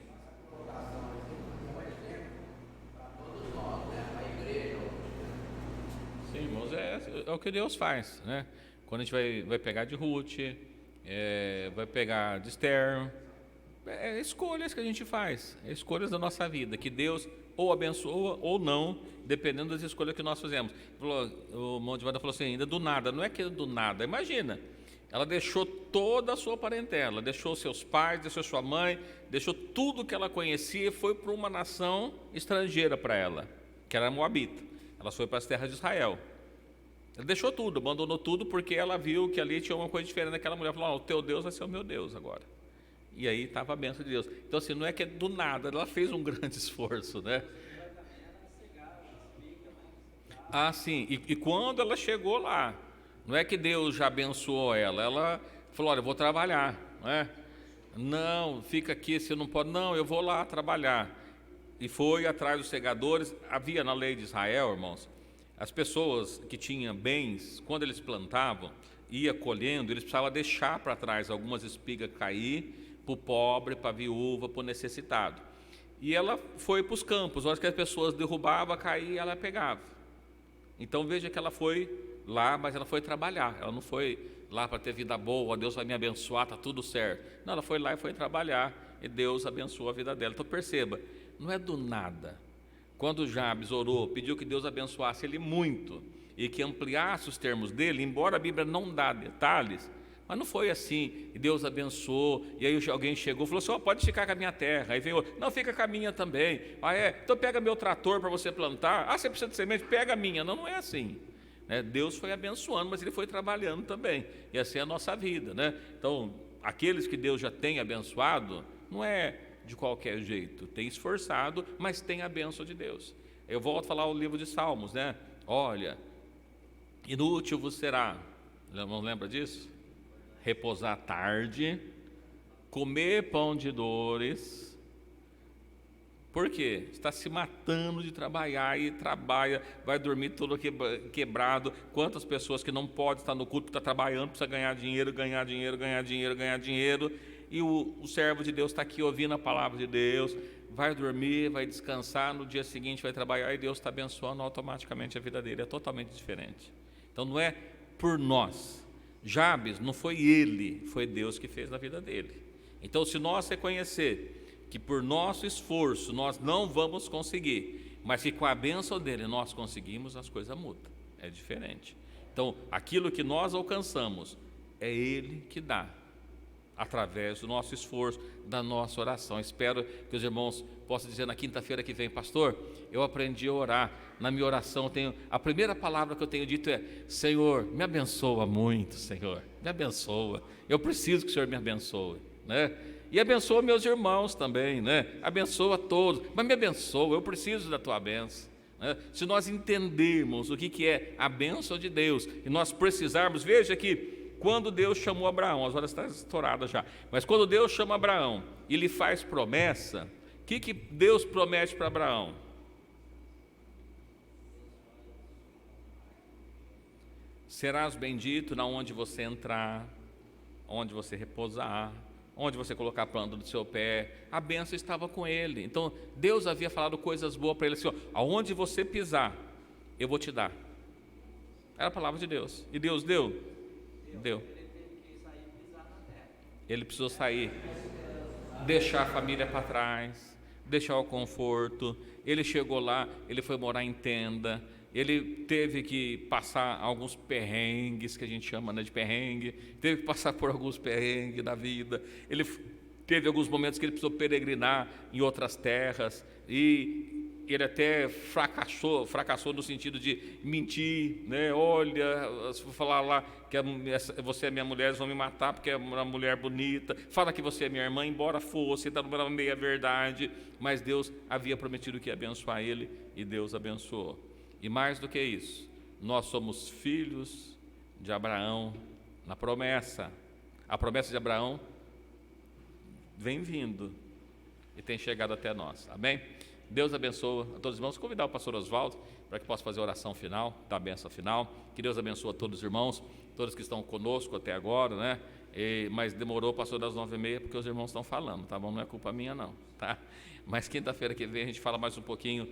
Sim, irmãos, é o que Deus faz, né? Quando a gente vai pegar de Ruth, vai pegar de Esther, escolhas que a gente faz, escolhas da nossa vida, que Deus ou abençoa ou não, dependendo das escolhas que nós fazemos. O irmão de Vanda falou assim, ainda do nada, não é que do nada, imagina. Ela deixou toda a sua parentela, deixou seus pais, deixou sua mãe, deixou tudo que ela conhecia e foi para uma nação estrangeira para ela, que era Moabita. Ela foi para as terras de Israel. Ela deixou tudo, abandonou tudo porque ela viu que ali tinha uma coisa diferente daquela mulher. Falou, o teu Deus vai ser o meu Deus agora. E aí estava a bênção de Deus. Então assim, não é que é do nada, ela fez um grande esforço, né? Sim, e quando ela chegou lá, não é que Deus já abençoou ela falou, olha, eu vou trabalhar, não é? Não, fica aqui, você não pode. Não, eu vou lá trabalhar. E foi atrás dos segadores. Havia na lei de Israel, irmãos, as pessoas que tinham bens, quando eles plantavam, ia colhendo, eles precisavam deixar para trás algumas espigas cair para o pobre, para a viúva, para o necessitado. E ela foi para os campos, a hora que as pessoas derrubavam, caía, ela pegava. Então veja que ela foi lá, mas ela foi trabalhar, ela não foi lá para ter vida boa, Deus vai me abençoar, está tudo certo. Não, ela foi lá e foi trabalhar, e Deus abençoou a vida dela. Então perceba, não é do nada. Quando Jabes orou, pediu que Deus abençoasse ele muito, e que ampliasse os termos dele, embora a Bíblia não dá detalhes, mas não foi assim, e Deus abençoou, e aí alguém chegou e falou assim, pode ficar com a minha terra, aí veio outro, não, fica com a minha também, então pega meu trator para você plantar, você precisa de semente, pega a minha, não é assim, né? Deus foi abençoando, mas ele foi trabalhando também, e assim é a nossa vida, né? Então, aqueles que Deus já tem abençoado, não é de qualquer jeito, tem esforçado, mas tem a bênção de Deus. Eu volto a falar o livro de Salmos, né? Olha, inútil vos será, não lembra disso? Repousar tarde, comer pão de dores. Por quê? Está se matando de trabalhar e trabalha, vai dormir todo quebrado. Quantas pessoas que não podem estar no culto, está trabalhando, precisa ganhar dinheiro, e o servo de Deus está aqui ouvindo a palavra de Deus, vai dormir, vai descansar, no dia seguinte vai trabalhar e Deus está abençoando automaticamente a vida dele, é totalmente diferente. Então não é por nós. Jabes não foi ele, foi Deus que fez na vida dele. Então, se nós reconhecer que por nosso esforço nós não vamos conseguir, mas que com a bênção dele nós conseguimos, as coisas mudam, é diferente. Então, aquilo que nós alcançamos, é ele que dá, através do nosso esforço, da nossa oração. Espero que os irmãos possam dizer na quinta-feira que vem, pastor, eu aprendi a orar, na minha oração a primeira palavra que eu tenho dito é, Senhor, me abençoa muito, Senhor, me abençoa, eu preciso que o Senhor me abençoe, né? E abençoa meus irmãos também, né? Abençoa todos, mas me abençoa, eu preciso da tua bênção, né? Se nós entendermos o que é a bênção de Deus, e nós precisarmos, veja que quando Deus chamou Abraão, as horas estão estouradas já, mas quando Deus chama Abraão e lhe faz promessa, o que Deus promete para Abraão? Serás bendito na onde você entrar, onde você repousar, onde você colocar a planta do seu pé. A bênção estava com ele. Então Deus havia falado coisas boas para ele assim, aonde você pisar, eu vou te dar. Era a palavra de Deus. E Deus deu? Deu. Ele precisou sair, deixar a família para trás, deixar o conforto. Ele chegou lá, ele foi morar em tenda, ele teve que passar alguns perrengues, que a gente chama, né, de perrengue, teve que passar por alguns perrengues da vida. Ele teve alguns momentos que ele precisou peregrinar em outras terras, e ele até fracassou no sentido de mentir, né? Olha, se for falar lá que você é minha mulher, eles vão me matar porque é uma mulher bonita, fala que você é minha irmã, embora fosse, está numa meia verdade, mas Deus havia prometido que ia abençoar ele, e Deus abençoou. E mais do que isso, nós somos filhos de Abraão na promessa. A promessa de Abraão vem vindo e tem chegado até nós, amém? Deus abençoe a todos os irmãos. Convidar o pastor Oswaldo para que possa fazer a oração final, da bênção final. Que Deus abençoe a todos os irmãos, todos que estão conosco até agora, né? Mas demorou, passou das 9h30, porque os irmãos estão falando, tá bom? Não é culpa minha não, tá? Mas quinta-feira que vem a gente fala mais um pouquinho